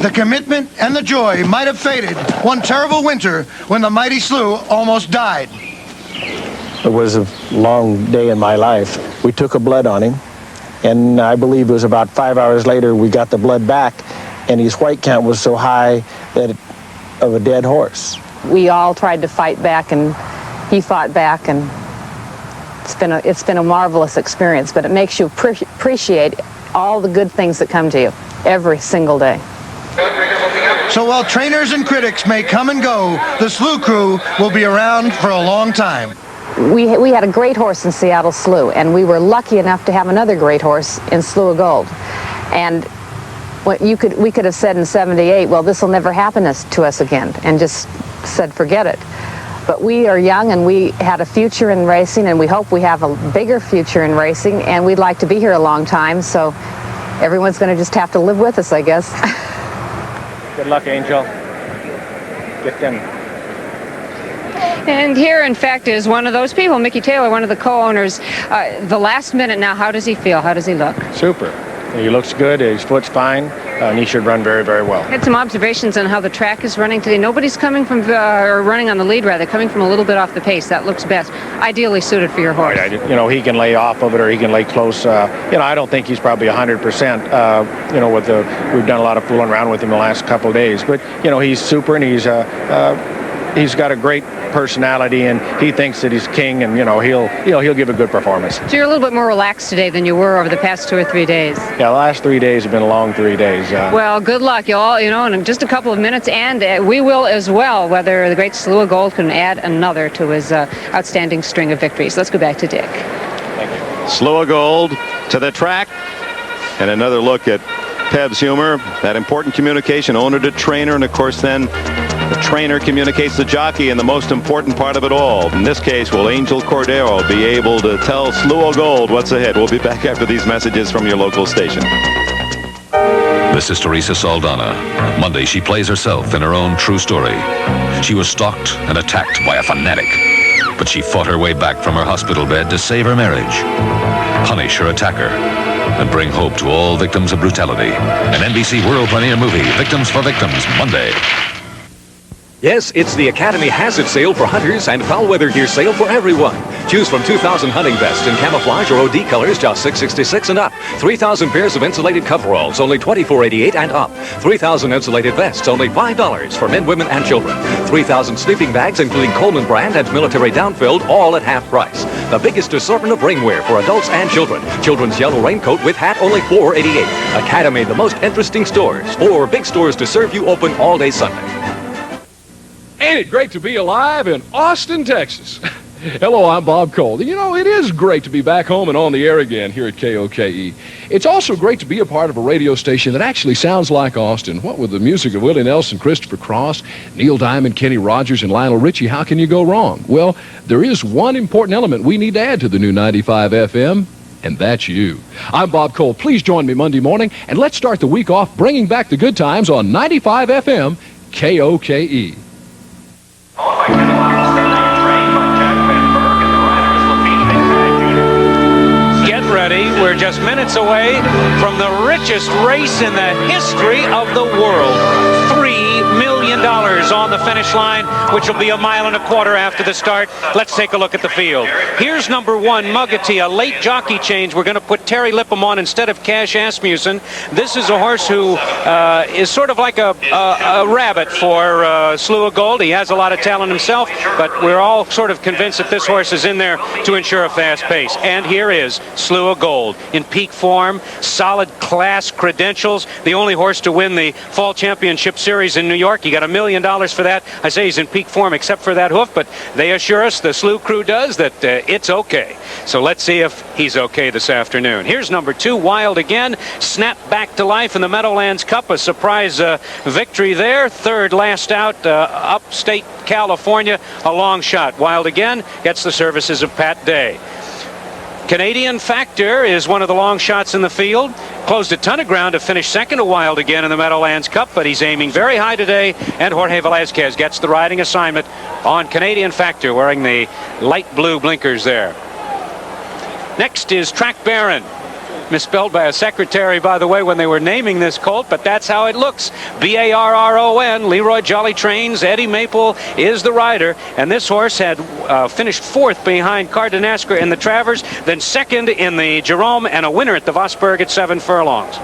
The commitment and the joy might have faded one terrible winter when the mighty Slew almost died.
It was a long day in my life. We took a blood on him, and I believe it was about 5 hours later we got the blood back, and his white count was so high that of a dead horse.
We all tried to fight back, and he fought back, and it's been a marvelous experience, but it makes you appreciate all the good things that come to you every single day.
So while trainers and critics may come and go, the Slew Crew will be around for a long time.
We had a great horse in Seattle Slew, and we were lucky enough to have another great horse in Slew of Gold. And we could have said in '78, well, this will never happen to us again, and just said, forget it. But we are young, and we had a future in racing, and we hope we have a bigger future in racing, and we'd like to be here a long time, so everyone's going to just have to live with us, I guess.
Good luck, Angel. Get them.
And here, in fact, is one of those people, Mickey Taylor, one of the co-owners. The last minute now, how does he feel? How does he look?
Super. He looks good. His foot's fine, and he should run very, very well.
I had some observations on how the track is running today. Nobody's coming from, or running on the lead, rather, coming from a little bit off the pace. That looks best. Ideally suited for your horse.
Right, you know, he can lay off of it, or he can lay close. You know, I don't think he's probably 100%. You know, we've done a lot of fooling around with him the last couple of days. But, you know, he's super, and he's got a great personality, and he thinks that he's king, and, you know, he'll give a good performance.
So you're a little bit more relaxed today than you were over the past 2 or 3 days.
Yeah, the last 3 days have been long 3 days.
Well, good luck, y'all. You know, in just a couple of minutes, and we will as well, whether the great Slew of Gold can add another to his outstanding string of victories. Let's go back to Dick.
Thank you.
Slew of Gold to the track, and another look at Peb's humor, that important communication, owner to trainer, and of course then the trainer communicates the jockey, and the most important part of it all. In this case, will Angel Cordero be able to tell Slew of Gold what's ahead? We'll be back after these messages from your local station.
This is Teresa Saldana. Monday, she plays herself in her own true story. She was stalked and attacked by a fanatic, but she fought her way back from her hospital bed to save her marriage, punish her attacker, and bring hope to all victims of brutality. An NBC world premiere movie, Victims for Victims, Monday.
Yes, it's the Academy Hazard Sale for hunters and foul weather gear sale for everyone. Choose from 2,000 hunting vests in camouflage or OD colors, just $666 and up. 3,000 pairs of insulated coveralls, only $24.88 and up. 3,000 insulated vests, only $5 for men, women, and children. 3,000 sleeping bags, including Coleman brand and military downfilled, all at half price. The biggest assortment of rainwear for adults and children. Children's yellow raincoat with hat, only $4.88. Academy, the most interesting stores. 4 big stores to serve you, open all day Sunday.
Ain't it great to be alive in Austin, Texas? Hello, I'm Bob Cole. You know, it is great to be back home and on the air again here at KOKE. It's also great to be a part of a radio station that actually sounds like Austin. What with the music of Willie Nelson, Christopher Cross, Neil Diamond, Kenny Rogers, and Lionel Richie, how can you go wrong? Well, there is one important element we need to add to the new 95 FM, and that's you. I'm Bob Cole. Please join me Monday morning, and let's start the week off bringing back the good times on 95 FM KOKE.
Get ready. We're just minutes away from the richest race in the history of the world. $3 million on the finish line, which will be 1.25 miles after the start. Let's take a look at the field. Here's number 1, Muggety, a late jockey change. We're going to put Terry Lippem on instead of Cash Asmussen. This is a horse who is sort of like a rabbit for Slew of Gold. He has a lot of talent himself, but we're all sort of convinced that this horse is in there to ensure a fast pace. And here is Slew of Gold in peak form, solid class credentials, the only horse to win the Fall Championship Series in New York. He got $1 million for that. I say he's in peak form except for that hoof, but they assure us, the Slew crew does, that it's okay. So let's see if he's okay this afternoon. Here's number 2, Wild Again, snapped back to life in the Meadowlands Cup, a surprise victory there. Third last out, upstate California, a long shot. Wild Again gets the services of Pat Day. Canadian Factor is one of the long shots in the field. Closed a ton of ground to finish second a Wild Again in the Meadowlands Cup, but he's aiming very high today, and Jorge Velazquez gets the riding assignment on Canadian Factor, wearing the light blue blinkers there. Next is Track Baron. Misspelled by a secretary, by the way, when they were naming this colt, but that's how it looks. B-A-R-R-O-N. Leroy Jolly trains. Eddie Maple is the rider, and this horse had finished 4th behind Cardenasker in the Travers, then 2nd in the Jerome, and a winner at the Vosburg at 7 furlongs.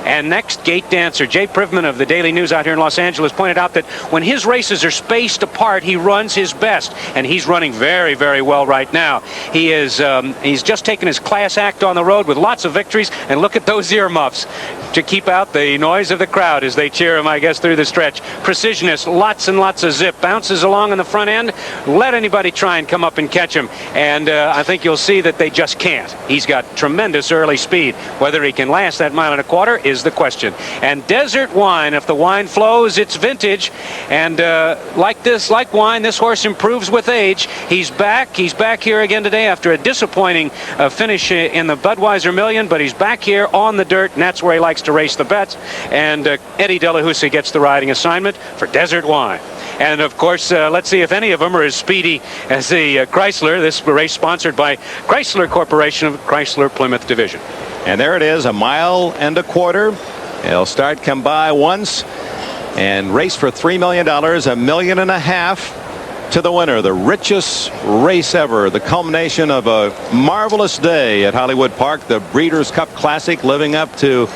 And next, Gate Dancer. Jay Privman of the Daily News out here in Los Angeles pointed out that when his races are spaced apart, he runs his best, and he's running very, very well right now. He is he's just taken his class act on the road with lots of victories, and look at those earmuffs. to keep out the noise of the crowd as they cheer him, I guess, through the stretch. Precisionist, lots and lots of zip. Bounces along in the front end. Let anybody try and come up and catch him. And I think you'll see that they just can't. He's got tremendous early speed. Whether he can last that 1.25 miles is the question. And Desert Wine, if the wine flows, it's vintage. And like wine, this horse improves with age. He's back here again today after a disappointing finish in the Budweiser Million, but he's back here on the dirt, and that's where he likes to race the bets. And Eddie De La Houssaye gets the riding assignment for Desert Wine. And of course, let's see if any of them are as speedy as the Chrysler. This race sponsored by Chrysler Corporation of Chrysler Plymouth Division.
And there it is, 1.25 miles. He'll start, come by once, and race for $3 million, $1.5 million to the winner. The richest race ever, the culmination of a marvelous day at Hollywood Park, the Breeders' Cup Classic, living up to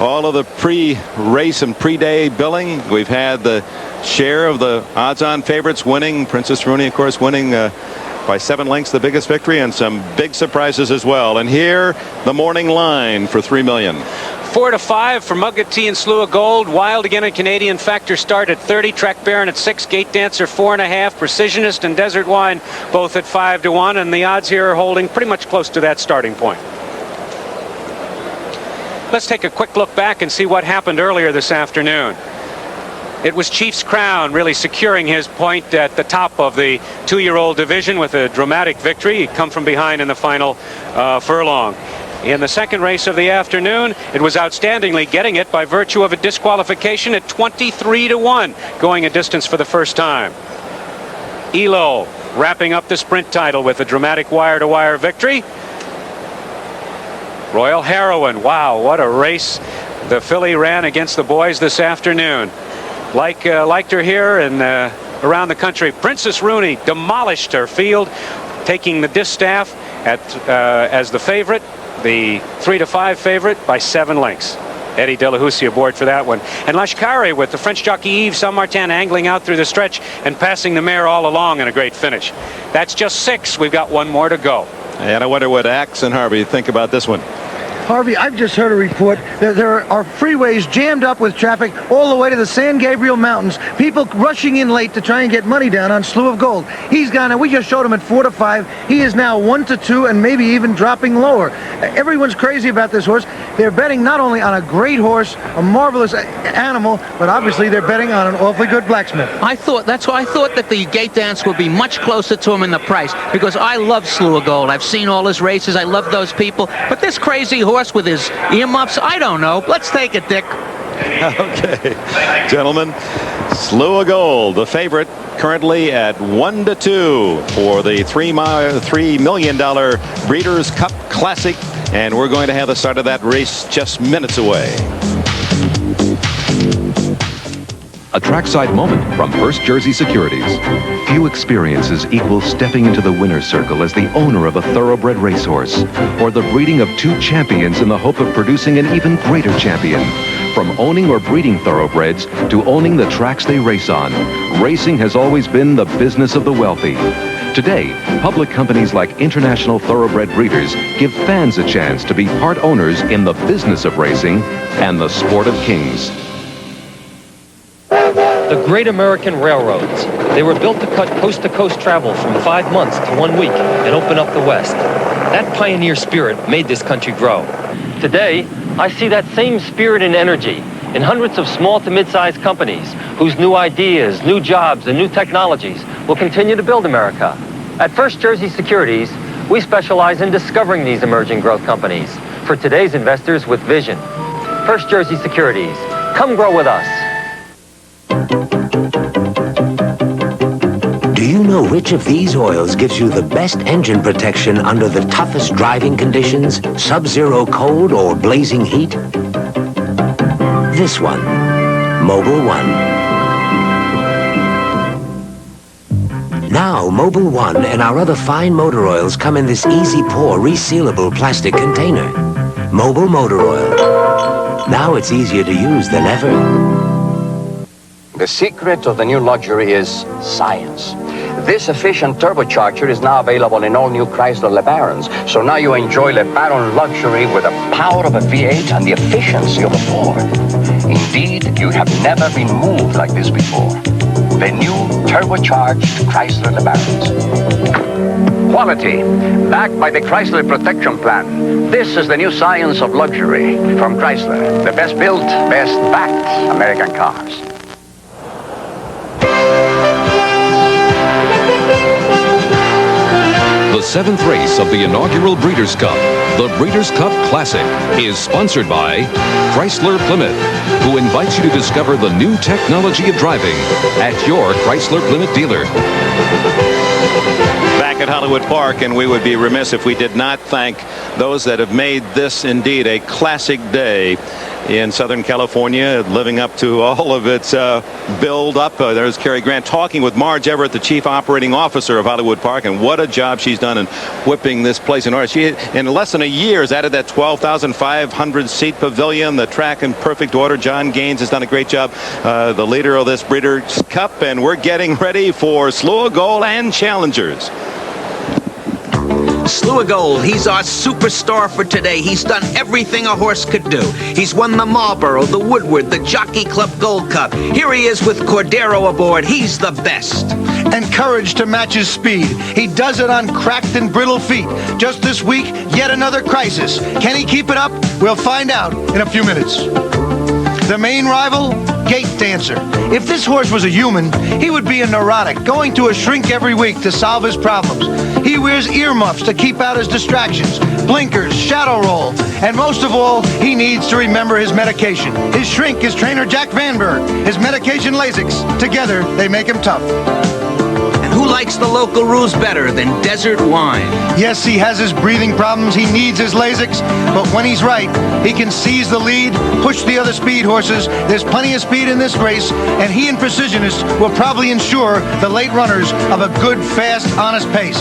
all of the pre-race and pre-day billing. We've had the share of the odds-on favorites winning. Princess Rooney, of course, winning by 7 lengths, the biggest victory, and some big surprises as well. And here, the morning line for $3 million.
4 to 5 for Muggatti and Slew of Gold. Wild Again and Canadian Factor start at 30. Track Baron at 6. Gate Dancer 4.5. Precisionist and Desert Wine both at 5 to 1. And the odds here are holding pretty much close to that starting point. Let's take a quick look back and see what happened earlier this afternoon. It was Chief's Crown really securing his point at the top of the 2-year-old division with a dramatic victory. He'd come from behind in the final furlong. In the second race of the afternoon, it was outstandingly getting it by virtue of a disqualification at 23 to 1, going a distance for the first time. Elo wrapping up the sprint title with a dramatic wire-to-wire victory. Royal Heroine, wow, what a race the filly ran against the boys this afternoon. Liked her here and around the country. Princess Rooney demolished her field, taking the distaff as the favorite, the 3 to 5 favorite by 7 lengths. Eddie De La Houssaye aboard for that one. And Lashkari with the French jockey Yves Saint-Martin angling out through the stretch and passing the mare all along in a great finish. That's just 6. We've got 1 more to go.
And I wonder what Axe and Harvey think about this one.
Harvey, I've just heard a report that there are freeways jammed up with traffic all the way to the San Gabriel Mountains. People rushing in late to try and get money down on Slew of Gold. He's gone, and we just showed him at 4 to 5. He is now 1 to 2 and maybe even dropping lower. Everyone's crazy about this horse. They're betting not only on a great horse, a marvelous animal, but obviously they're betting on an awfully good blacksmith.
That's why I thought that the gate dance would be much closer to him in the price, because I love Slew of Gold. I've seen all his races. I love those people. But this crazy horse with his earmuffs, I don't know. Let's take it, Dick.
Okay, gentlemen, Slew of Gold, the favorite, currently at 1 to 2 for the $3 million Breeders' Cup Classic, and we're going to have the start of that race just minutes away.
A trackside moment from First Jersey Securities. Few experiences equal stepping into the winner's circle as the owner of a thoroughbred racehorse, or the breeding of 2 champions in the hope of producing an even greater champion. From owning or breeding thoroughbreds to owning the tracks they race on, racing has always been the business of the wealthy. Today, public companies like International Thoroughbred Breeders give fans a chance to be part owners in the business of racing and the sport of kings.
The Great American Railroads. They were built to cut coast-to-coast travel from 5 months to 1 week and open up the West. That pioneer spirit made this country grow. Today, I see that same spirit and energy in hundreds of small to mid-sized companies whose new ideas, new jobs, and new technologies will continue to build America. At First Jersey Securities, we specialize in discovering these emerging growth companies for today's investors with vision. First Jersey Securities. Come grow with us.
Do you know which of these oils gives you the best engine protection under the toughest driving conditions, sub-zero cold or blazing heat? This one, Mobil 1. Now, Mobil 1 and our other fine motor oils come in this easy pour resealable plastic container. Mobil Motor Oil. Now it's easier to use than ever.
The secret of the new luxury is science.
This efficient turbocharger is now available in all new Chrysler LeBarons. So now you enjoy LeBaron luxury with the power of a V8 and the efficiency of a Ford. Indeed, you have never been moved like this before. The new turbocharged Chrysler LeBarons. Quality, backed by the Chrysler Protection Plan. This is the new science of luxury from Chrysler. The best built, best backed American cars.
The 7th race of the inaugural Breeders' Cup, the Breeders' Cup Classic, is sponsored by Chrysler Plymouth, who invites you to discover the new technology of driving at your Chrysler Plymouth dealer.
Back at Hollywood Park, and we would be remiss if we did not thank those that have made this indeed a classic day in Southern California, living up to all of its build-up. There's Cary Grant talking with Marge Everett, the Chief Operating Officer of Hollywood Park, and what a job she's done in whipping this place in order. She, in less than a year, has added that 12,500-seat pavilion, the track in perfect order. John Gaines has done a great job, the leader of this Breeders' Cup, and we're getting ready for Slew of Gold and Challengers.
Slew of Gold, he's our superstar for today. He's done everything a horse could do. He's won the Marlboro, the Woodward, the Jockey Club Gold Cup. Here he is with Cordero aboard. He's the best.
And courage to match his speed. He does it on cracked and brittle feet. Just this week, yet another crisis. Can he keep it up? We'll find out in a few minutes. The main rival, Gate Dancer. If this horse was a human, he would be a neurotic, going to a shrink every week to solve his problems. He wears earmuffs to keep out his distractions, blinkers, shadow roll, and most of all, he needs to remember his medication. His shrink is trainer Jack Vanberg. His medication Lasix. Together, they make him tough.
Who likes the local rules better than desert wine?
Yes, he has his breathing problems. He needs his Lasix. But when he's right, he can seize the lead, push the other speed horses. There's plenty of speed in this race, and he and Precisionists will probably ensure the late runners of a good, fast, honest pace.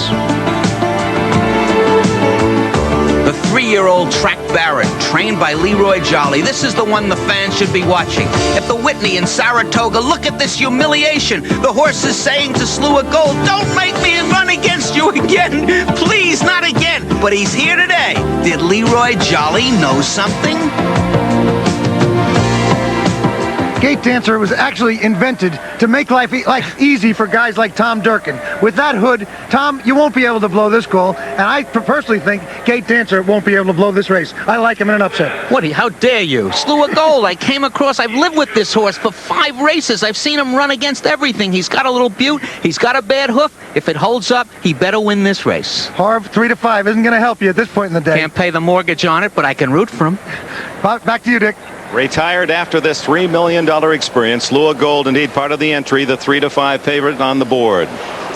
The 3-year-old Track Baron, trained by Leroy Jolly. This is the one the fans should be watching. At the Whitney in Saratoga, look at this humiliation. The horse is saying to Slew of Gold, don't make me run against you again. Please, not again. But he's here today. Did Leroy Jolly know something?
Gate Dancer was actually invented to make life easy for guys like Tom Durkin. With that hood, Tom, you won't be able to blow this goal, and I personally think Gate Dancer won't be able to blow this race. I like him in an upset.
What? How dare you? Slew of Gold, I came across, I've lived with this horse for 5 races. I've seen him run against everything. He's got a little butte. He's got a bad hoof. If it holds up, he better win this race.
Harv, 3 to 5 isn't going to help you at this point in the day.
Can't pay the mortgage on it, but I can root for him.
Back to you, Dick.
Retired after this $3 million experience. Slew of Gold, indeed, part of the entry, the 3 to 5 favorite on the board.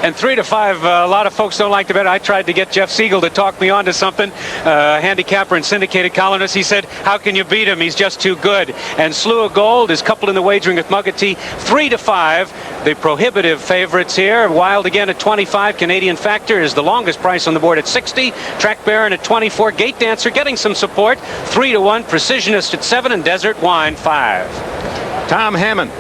And 3 to 5, a lot of folks don't like to bet. I tried to get Jeff Siegel to talk me onto something. Handicapper and syndicated columnist. He said, how can you beat him? He's just too good. And Slew of Gold is coupled in the wagering with Muggety. 3 to 5, the prohibitive favorites here. Wild again at 25. Canadian Factor is the longest price on the board at 60. Track Baron at 24. Gate Dancer getting some support. 3 to 1. Precisionist at 7. And Desert Wine 5.
Tom Hammond.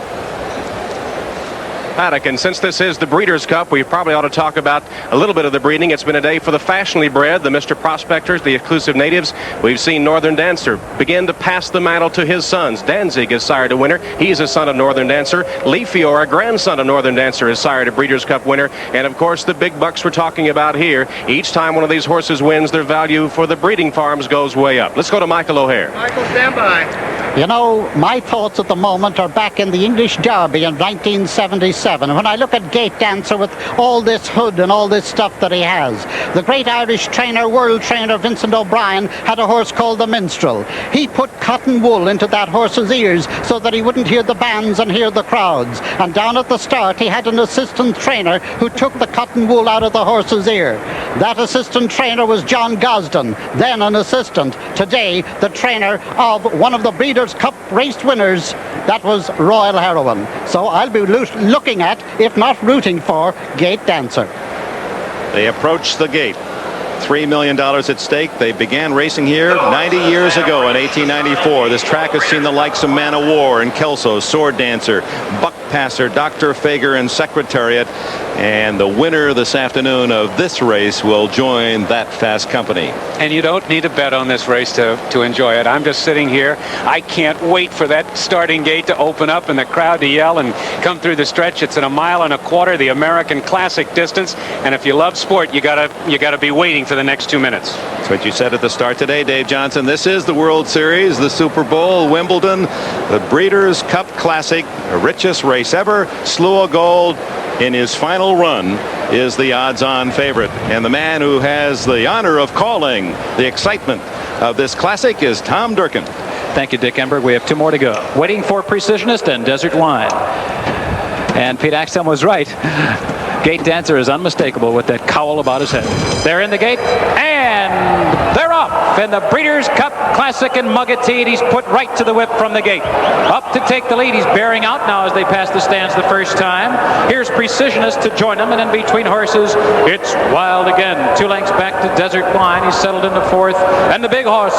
Paddock, and since this is the Breeders' Cup, we probably ought to talk about a little bit of the breeding. It's been a day for the fashionably bred, the Mr. Prospectors, the exclusive natives. We've seen Northern Dancer begin to pass the mantle to his sons. Danzig is sired a winner. He's a son of Northern Dancer. Lee Fiora, a grandson of Northern Dancer, is sired a Breeders' Cup winner. And, of course, the big bucks we're talking about here. Each time one of these horses wins, their value for the breeding farms goes way up. Let's go to Michael O'Hare.
Michael, stand by. You know, my thoughts at the moment are back in the English Derby in 1977. When I look at Gate Dancer with all this hood and all this stuff that he has. The great Irish trainer, world trainer Vincent O'Brien had a horse called the Minstrel. He put cotton wool into that horse's ears so that he wouldn't hear the bands and hear the crowds. And down at the start, he had an assistant trainer who took the cotton wool out of the horse's ear. That assistant trainer was John Gosden, then an assistant. Today, the trainer of one of the Breeders' Cup race winners, that was Royal Heroine. So I'll be looking at, if not rooting for, Gate Dancer.
They approach the gate. $3 million at stake. They began racing here 90 years ago in 1894. This track has seen the likes of Man of War and Kelso, Sword Dancer, Buck Passer, Dr. Fager, and Secretariat. And the winner this afternoon of this race will join that fast company.
And you don't need to bet on this race to enjoy it. I'm just sitting here. I can't wait for that starting gate to open up and the crowd to yell and come through the stretch. It's at 1.25 miles, the American Classic distance. And if you love sport, you gotta be waiting for the next 2 minutes.
That's what you said at the start today, Dave Johnson. This is the World Series, the Super Bowl, Wimbledon, the Breeders' Cup Classic, the richest race ever. Slew of Gold in his final run is the odds-on favorite. And the man who has the honor of calling the excitement of this classic is Tom Durkin.
Thank you, Dick Enberg. We have 2 more to go. Waiting for Precisionist and Desert Wine. And Pete Axtell was right. Gate Dancer is unmistakable with that cowl about his head. They're in the gate, and they're off. In the Breeders' Cup Classic in Muggatude, he's put right to the whip from the gate. Up to take the lead. He's bearing out now as they pass the stands the first time. Here's Precisionist to join them, and in between horses, it's Wild Again. 2 lengths back to Desert Wine. He's settled into 4th. And the big horse,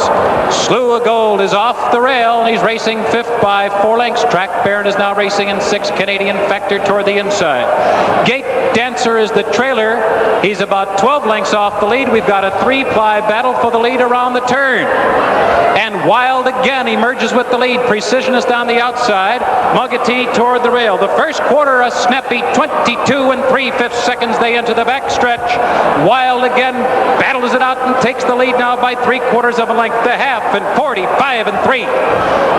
Slew of Gold, is off the rail, and he's racing 5th by 4 lengths. Track Baron is now racing in 6th. Canadian Factor toward the inside. Gate Dancer is the trailer. He's about 12 lengths off the lead. We've got a 3-ply battle for the lead around the turn. And Wild Again emerges with the lead. Precisionist on the outside. Muggatude toward the rail. The first quarter, a snappy 22 3/5 seconds. They enter the backstretch. Wild Again battles it out and takes the lead now by 3/4 of a length to half, and 45 3.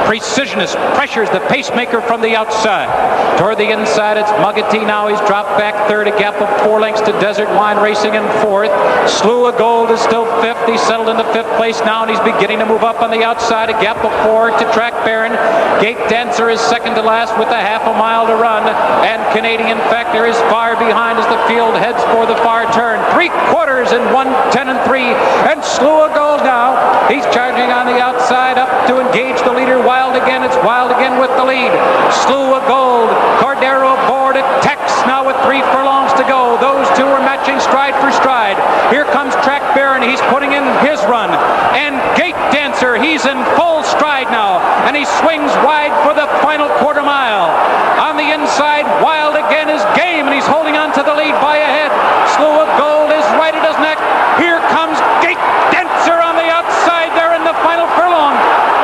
Precisionist pressures the pacemaker from the outside. Toward the inside, it's Muggatude now. He's dropped back 3rd, a gap of 4 lengths to Desert Wine racing in 4th. Slew of Gold is still 5th. He's settled into 5th place now, and he's beginning to move up on the outside, a gap of 4 to Track Baron. Gate Dancer is second to last with a 1/2 mile to run, and Canadian Factor is far behind as the field heads for the far turn. 3/4 in 1:10 3, and Slew of Gold now. He's charging on the outside up to engage the leader. Wild Again. It's Wild Again with the lead. Slew of Gold. Cordero aboard at Tex now with 3 furlongs to go. Those two are matching stride for stride. Here comes Track Baron. He's putting in his run. And Gate Dancer, he's in full stride now. And he swings wide for the final 1/4 mile. On the inside, Wild Again is game, and he's holding on to the lead by a head. Slew of Gold is right at his neck. Here comes Gate Dancer on the outside there in the final furlong.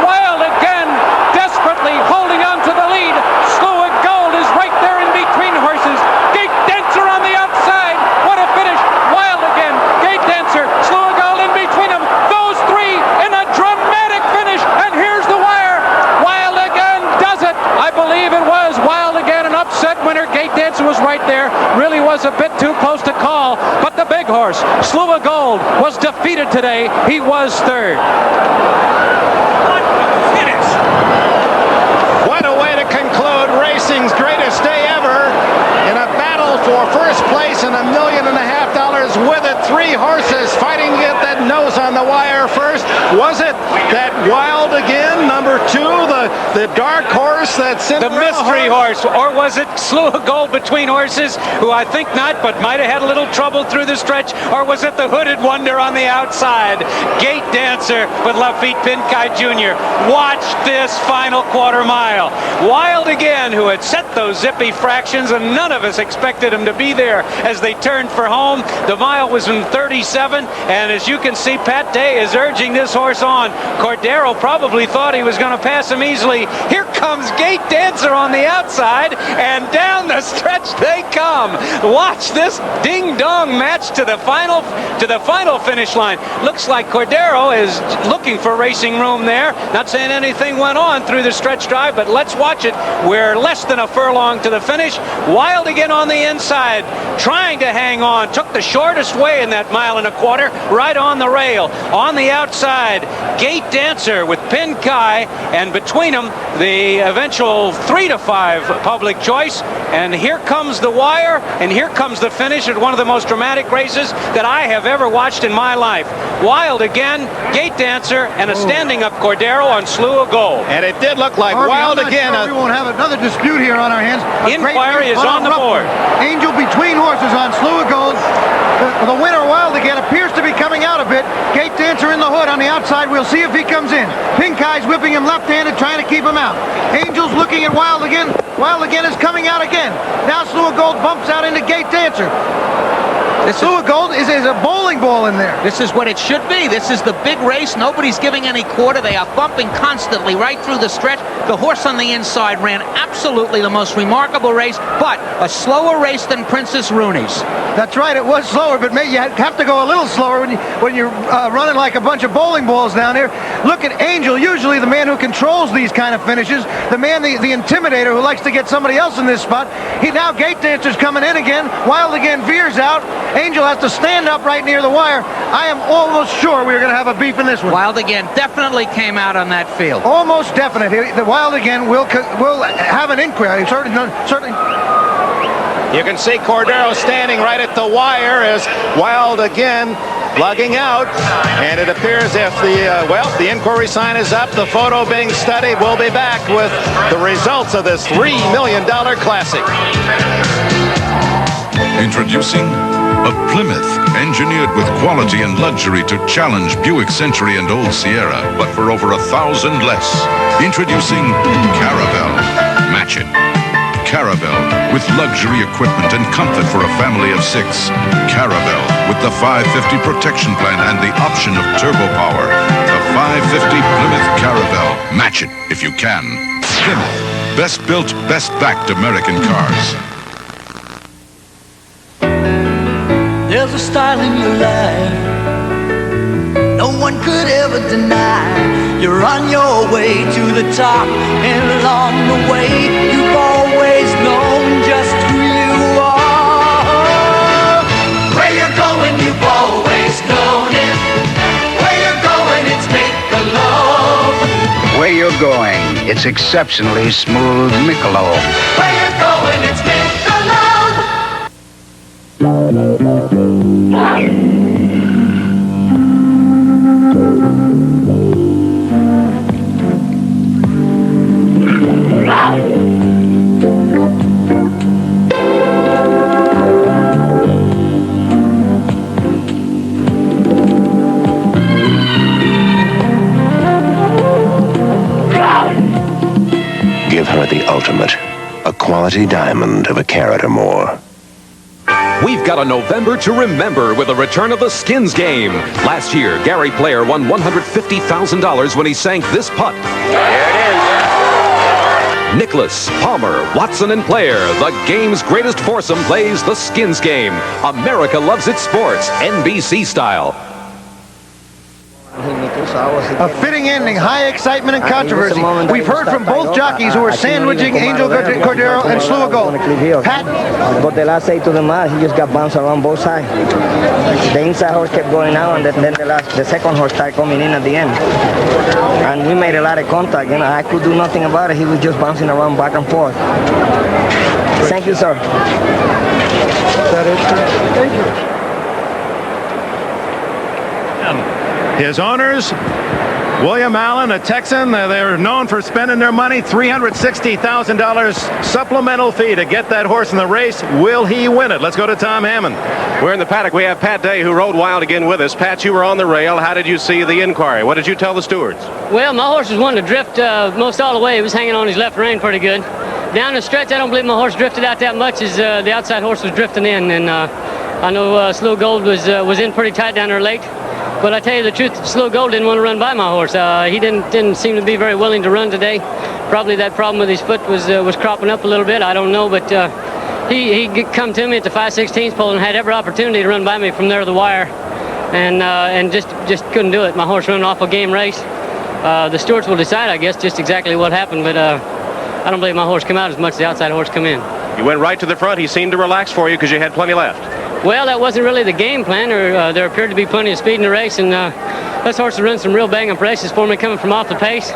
Wild Again desperately holding on to the lead. Slew of Gold is right there in between horses. Gate Dancer on the outside. What a finish. Wild Again, Gate Dancer, Slew of Gold in between them. Those 3 in a dramatic finish. And here's the wire. Wild Again does it. I believe it was Wild Again, an upset winner. Gate Dancer was right there. Really was a bit too close to call. But the big horse, Slew of Gold, was defeated today. He was 3rd.
What a way to conclude racing's greatest day ever in a battle for first place and $1.5 million with it. 3 horses fighting to get that nose on the wire first. Was it that Wild Again, number 2, the dark horse, that Cinderella
the mystery horse, or was it Slew of Gold between horses, who I think not, but might have had a little trouble through the stretch, or was it the Hooded Wonder on the outside? Gate Dancer with Lafitte Pinkai Jr. Watch this final 1/4 mile. Wild Again, who had set those zippy fractions, and none of us expected him to be there as they turned for home. The mile was in 37, and as you can see, Pat Day is urging this horse on. Cordero probably thought he was going to pass him easily. Here comes Gate Dancer on the outside, and down the stretch they come. Watch this ding-dong match to the final finish line. Looks like Cordero is looking for racing room there. Not saying anything went on through the stretch drive, but let's watch it. We're less than a furlong to the finish. Wild Again on the inside, trying to hang on. Took the shortest way in that 1.25 miles, right on the rail. On the outside, Gate Dancer with Pinkai, and between them, the eventual 3 to 5 public choice. And here comes the wire, and here comes the finish at one of the most dramatic races that I have ever watched in my life. Wild Again, Gate Dancer, and a standing-up Cordero on Slew of Gold.
And it did look like
Harvey,
Wild Again.
Sure we won't have another dispute here on our hands.
Inquiry is on the board.
Angel between horses on Slew of Gold. The winner, Wild Again, appears to be coming out a bit. Gate Dancer in the hood on the outside. We'll see if he comes in. Pinkai's whipping him left-handed, trying to keep him out. Angel's looking at Wild Again. Wild Again is coming out again. Now Slew of Gold bumps out into Gate Dancer. Slew of Gold is a bowling ball in there.
This is what it should be. This is the big race. Nobody's giving any quarter. They are bumping constantly right through the stretch. The horse on the inside ran absolutely the most remarkable race, but a slower race than Princess Rooney's.
That's right. It was slower, but you have to go a little slower when you're running like a bunch of bowling balls down there. Look at Angel, usually the man who controls these kind of finishes, the man, the intimidator who likes to get somebody else in this spot. Now Gate Dancer's coming in again. Wild Again veers out. Angel has to stand up right near the wire. I am almost sure we're going to have a beef in this one.
Wild Again definitely came out on that field.
Almost definite. The Wild Again will have an inquiry. Certainly.
You can see Cordero standing right at the wire as Wild Again lugging out, and it appears if the inquiry sign is up, the photo being studied, we'll be back with the results of this $3 million classic.
Introducing a Plymouth engineered with quality and luxury to challenge Buick Century and Old Sierra, but for over 1,000 less. Introducing Caravelle. Match it. Caravelle with luxury equipment and comfort for a family of 6. Caravelle with the 550 protection plan and the option of turbo power. The 550 Plymouth Caravelle. Match it if you can. Plymouth. Best built, best backed American cars.
There's a style in your life no one could ever deny. You're on your way to the top, and along the way you've always known just who you are. Where you're going, you've always known it. Where you're going, it's make a love.
Where you're going, it's exceptionally smooth Michelob.
Where you're going, it's make a love.
Give her the ultimate, a quality diamond of a carat or more.
We've got a November to remember with the return of the Skins game. Last year, Gary Player won $150,000 when he sank this putt.
There it is.
Nicholas, Palmer, Watson, and Player, the game's greatest foursome, plays the Skins game. America loves its sports, NBC style.
A fitting ending, high excitement and controversy. We've heard from both jockeys who are sandwiching Angel Cordero and Slew of Gold. Pat?
But the last 8 to the mile, he just got bounced around both sides. The inside horse kept going out, and then the second horse started coming in at the end. And we made a lot of contact, and I could do nothing about it. He was just bouncing around back and forth. Thank you, sir.
That is true. Thank you.
His owners, William Allen, a Texan, they're known for spending their money, $360,000 supplemental fee to get that horse in the race. Will he win it? Let's go to Tom Hammond.
We're in the paddock. We have Pat Day, who rode Wild Again with us. Pat, you were on the rail. How did you see the inquiry? What did you tell the stewards?
Well, my horse was one to drift most all the way. He was hanging on his left rein pretty good. Down the stretch, I don't believe my horse drifted out that much as the outside horse was drifting in. And I know Slew of Gold was in pretty tight down there late. But I tell you the truth, Slew of Gold didn't want to run by my horse. He didn't seem to be very willing to run today. Probably that problem with his foot was cropping up a little bit. I don't know, but he come to me at the 5/16 pole and had every opportunity to run by me from there to the wire, and just couldn't do it. My horse ran off a game race. The stewards will decide, I guess, just exactly what happened. But I don't believe my horse came out as much as the outside horse come in.
You went right to the front. He seemed to relax for you because you had plenty left.
Well, that wasn't really the game plan, or there appeared to be plenty of speed in the race, and this horse has run some real bang-up races for me coming from off the pace.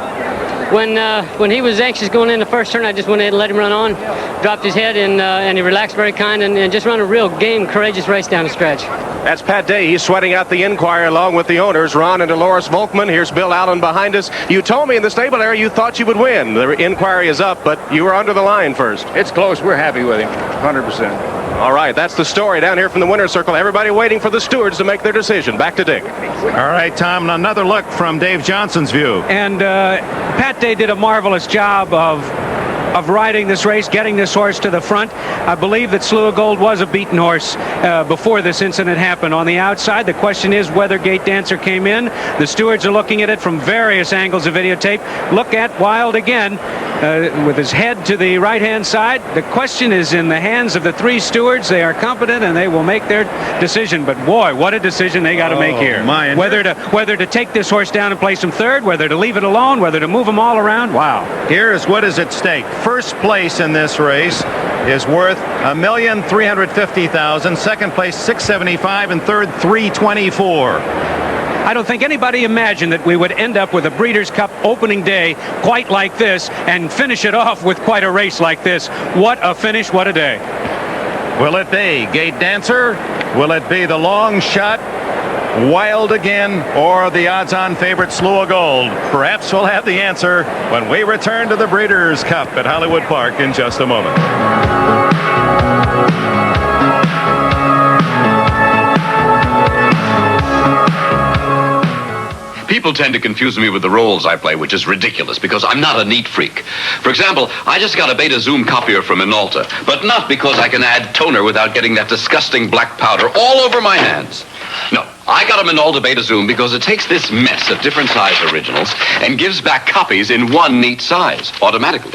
When he was anxious going in the first turn, I just went ahead and let him run on, dropped his head, and he relaxed very kind, and just run a real game, courageous race down the stretch.
That's Pat Day. He's sweating out the inquiry along with the owners, Ron and Dolores Volkman. Here's Bill Allen behind us. You told me in the stable area you thought you would win. The inquiry is up, but you were under the line first.
It's close. We're happy with him, 100%.
All right, that's the story down here from the winner's circle. Everybody waiting for the stewards to make their decision. Back to Dick.
All right, Tom, another look from Dave Johnson's view.
And Pat Day did a marvelous job of of riding this race, getting this horse to the front. I believe that Slew of Gold was a beaten horse before this incident happened. On the outside, the question is whether Gate Dancer came in. The stewards are looking at it from various angles of videotape. Look at Wild again with his head to the right-hand side. The question is in the hands of the three stewards. They are competent and they will make their decision. But boy, what a decision they got to make here. Whether to take this horse down and place him third, whether to leave it alone, whether to move him all around. Wow.
Here is what is at stake. First place in this race is worth $1,350,000. Second place, $675,000, and third, $324,000.
I don't think anybody imagined that we would end up with a Breeders' Cup opening day quite like this and finish it off with quite a race like this. What a finish, what a day.
Will it be Gate Dancer? Will it be the long shot Wild again, or the odds-on favorite Slew of Gold? Perhaps we'll have the answer when we return to the Breeders' Cup at Hollywood Park in just a moment.
People tend to confuse me with the roles I play, which is ridiculous because I'm not a neat freak. For example, I just got a Beta Zoom copier from Minolta, but not because I can add toner without getting that disgusting black powder all over my hands. No, I got a Minolta Beta Zoom because it takes this mess of different size originals and gives back copies in one neat size automatically.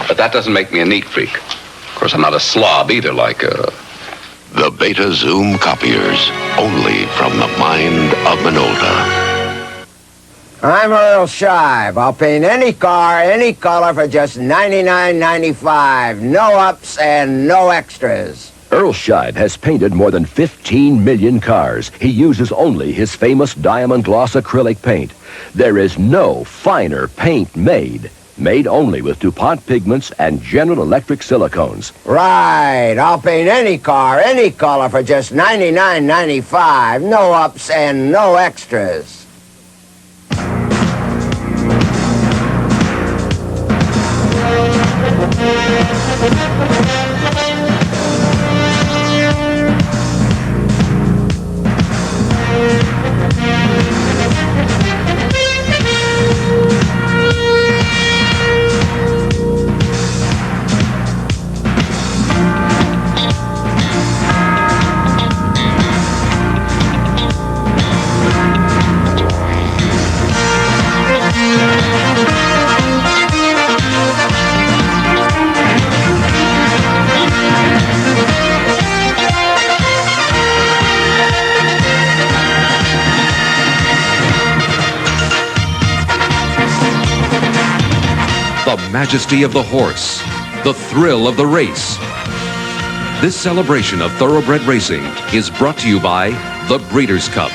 But that doesn't make me a neat freak. Of course, I'm not a slob either, like
The Beta Zoom copiers, only from the mind of Minolta.
I'm Earl Shive. I'll paint any car, any color for just $99.95. No ups and no extras.
Earl Shive has painted more than 15 million cars. He uses only his famous diamond gloss acrylic paint. There is no finer paint made. Made only with DuPont pigments and General Electric silicones.
Right. I'll paint any car, any color for just $99.95. No ups and no extras.
The majesty of the horse, the thrill of the race. This celebration of thoroughbred racing is brought to you by the Breeders' Cup.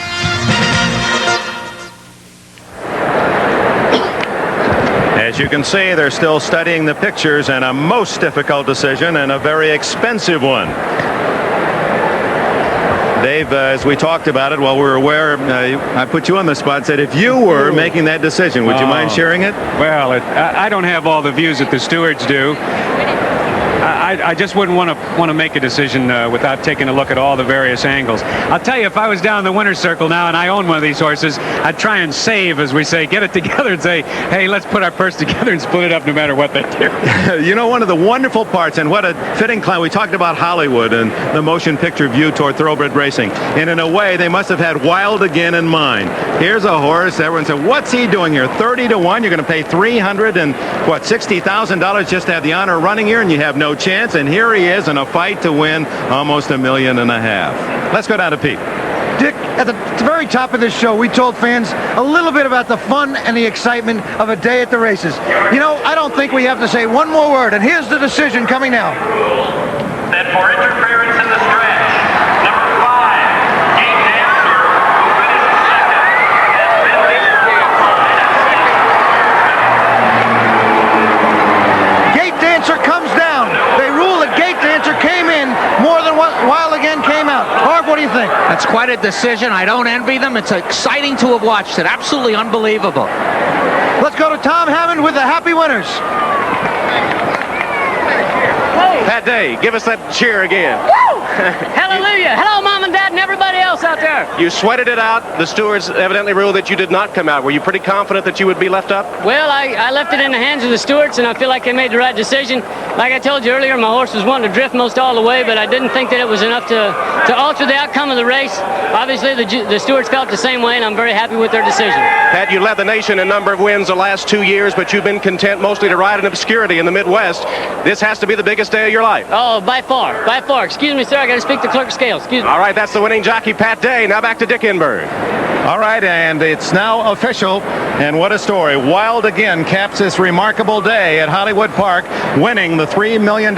As you can see, they're still studying the pictures, and a most difficult decision and a very expensive one. Dave, as we talked about it while we were aware, I put you on the spot, said if you were making that decision, would you mind sharing it?
Well, I don't have all the views that the stewards do. I just wouldn't want to make a decision without taking a look at all the various angles. I'll tell you, if I was down in the winner's circle now and I own one of these horses, I'd try and save, as we say, get it together and say, hey, let's put our purse together and split it up no matter what they do.
You know, one of the wonderful parts, and what a fitting clown, we talked about Hollywood and the motion picture view toward thoroughbred racing. And in a way, they must have had Wild again in mind. Here's a horse, everyone said, what's he doing here? 30-1, you're going to pay $360,000 just to have the honor of running here, and you have no chance. And here he is in a fight to win almost $1.5 million. Let's go down to Pete.
Dick, at the very top of this show, we told fans a little bit about the fun and the excitement of a day at the races. You know, I don't think we have to say one more word, and here's the decision coming now.
That for interference in the stretch, number 5, Gate Dancer, who finished second, has been disqualified.
Gate Dancer comes down. They rule that Gate Dancer came in more than what Wild again came out. Harv, what do you think?
That's quite a decision. I don't envy them. It's exciting to have watched it. Absolutely unbelievable.
Let's go to Tom Hammond with the happy winners.
Pat Day, give us that cheer again.
Woo!
Hallelujah. Hello, Mom and Dad and everybody else out there.
You sweated it out. The stewards evidently ruled that you did not come out. Were you pretty confident that you would be left up?
Well, I left it in the hands of the stewards, and I feel like they made the right decision. Like I told you earlier, my horse was wanting to drift most all the way, but I didn't think that it was enough to alter the outcome of the race. Obviously, the stewards felt the same way, and I'm very happy with their decision.
Pat, you led the nation in number of wins the last 2 years, but you've been content mostly to ride in obscurity in the Midwest. This has to be the biggest day of your life.
Oh, by far, by far. Excuse me, sir, I got to speak to Clerk Scales. Excuse me.
All right, that's the winning jockey, Pat Day. Now back to Dick Enberg.
All right, and it's now official, and what a story. Wild again caps this remarkable day at Hollywood Park, winning the $3 million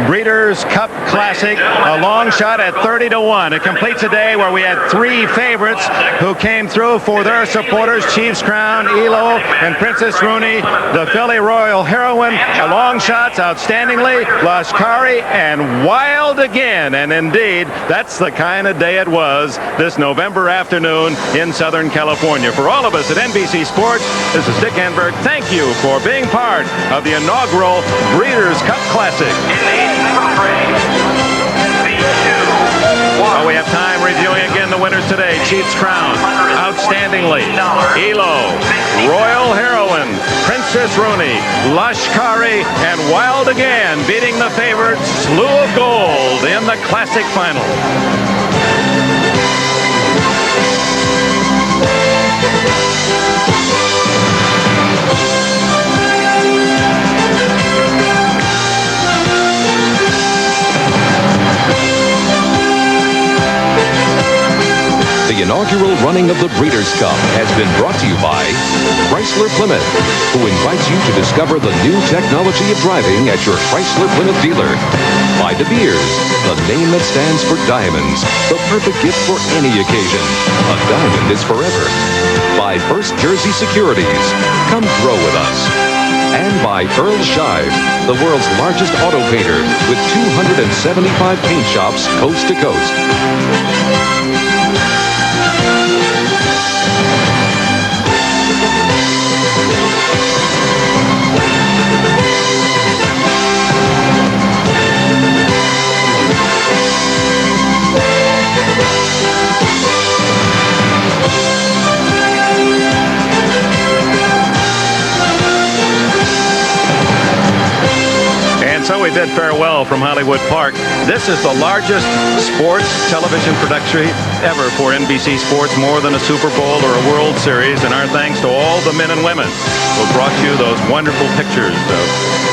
Breeders' Cup Classic, a long shot at 30-1. It completes a day where we had 3 favorites who came through for their supporters: Chief's Crown, Elo, and Princess Rooney. The Philly Royal Heroine, a long shots outstandingly, Lashkari, and Wild again. And indeed, that's the kind of day it was this November afternoon in Southern California. For all of us at NBC Sports, this is Dick Enberg. Thank you for being part of the inaugural Breeders' Cup Classic. We have time reviewing again the winners today. Chief's Crown, outstandingly. Elo, Royal Heroine, Princess Rooney, Lashkari, and Wild again, beating the favorites Slew of Gold in the Classic Final.
The inaugural running of the Breeders' Cup has been brought to you by Chrysler Plymouth, who invites you to discover the new technology of driving at your Chrysler Plymouth dealer. By De Beers, the name that stands for diamonds, the perfect gift for any occasion. A diamond is forever. By First Jersey Securities, come grow with us. And by Earl Shive, the world's largest auto painter with 275 paint shops coast to coast.
So we bid farewell from Hollywood Park. This is the largest sports television production ever for NBC Sports, more than a Super Bowl or a World Series. And our thanks to all the men and women who brought you those wonderful pictures of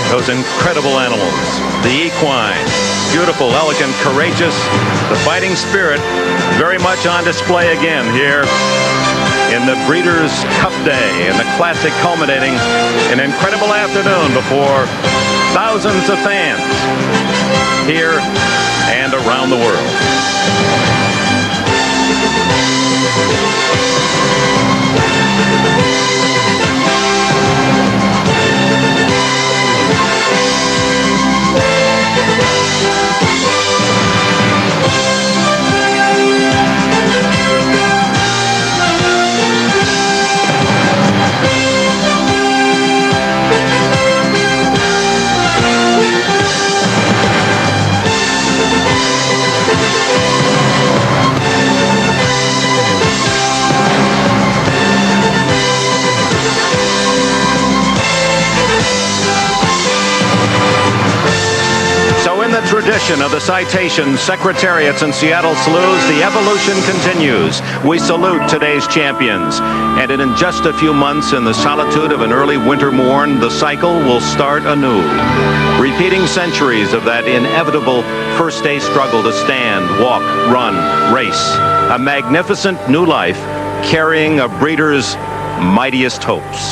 those incredible animals. The equine, beautiful, elegant, courageous, the fighting spirit, very much on display again here in the Breeders' Cup Day, and the Classic culminating an incredible afternoon before thousands of fans here and around the world. Tradition of the citations, secretariats, and Seattle sloughs, the evolution continues. We salute today's champions. And in just a few months, in the solitude of an early winter morn, the cycle will start anew. Repeating centuries of that inevitable first day struggle to stand, walk, run, race. A magnificent new life carrying a breeder's mightiest hopes.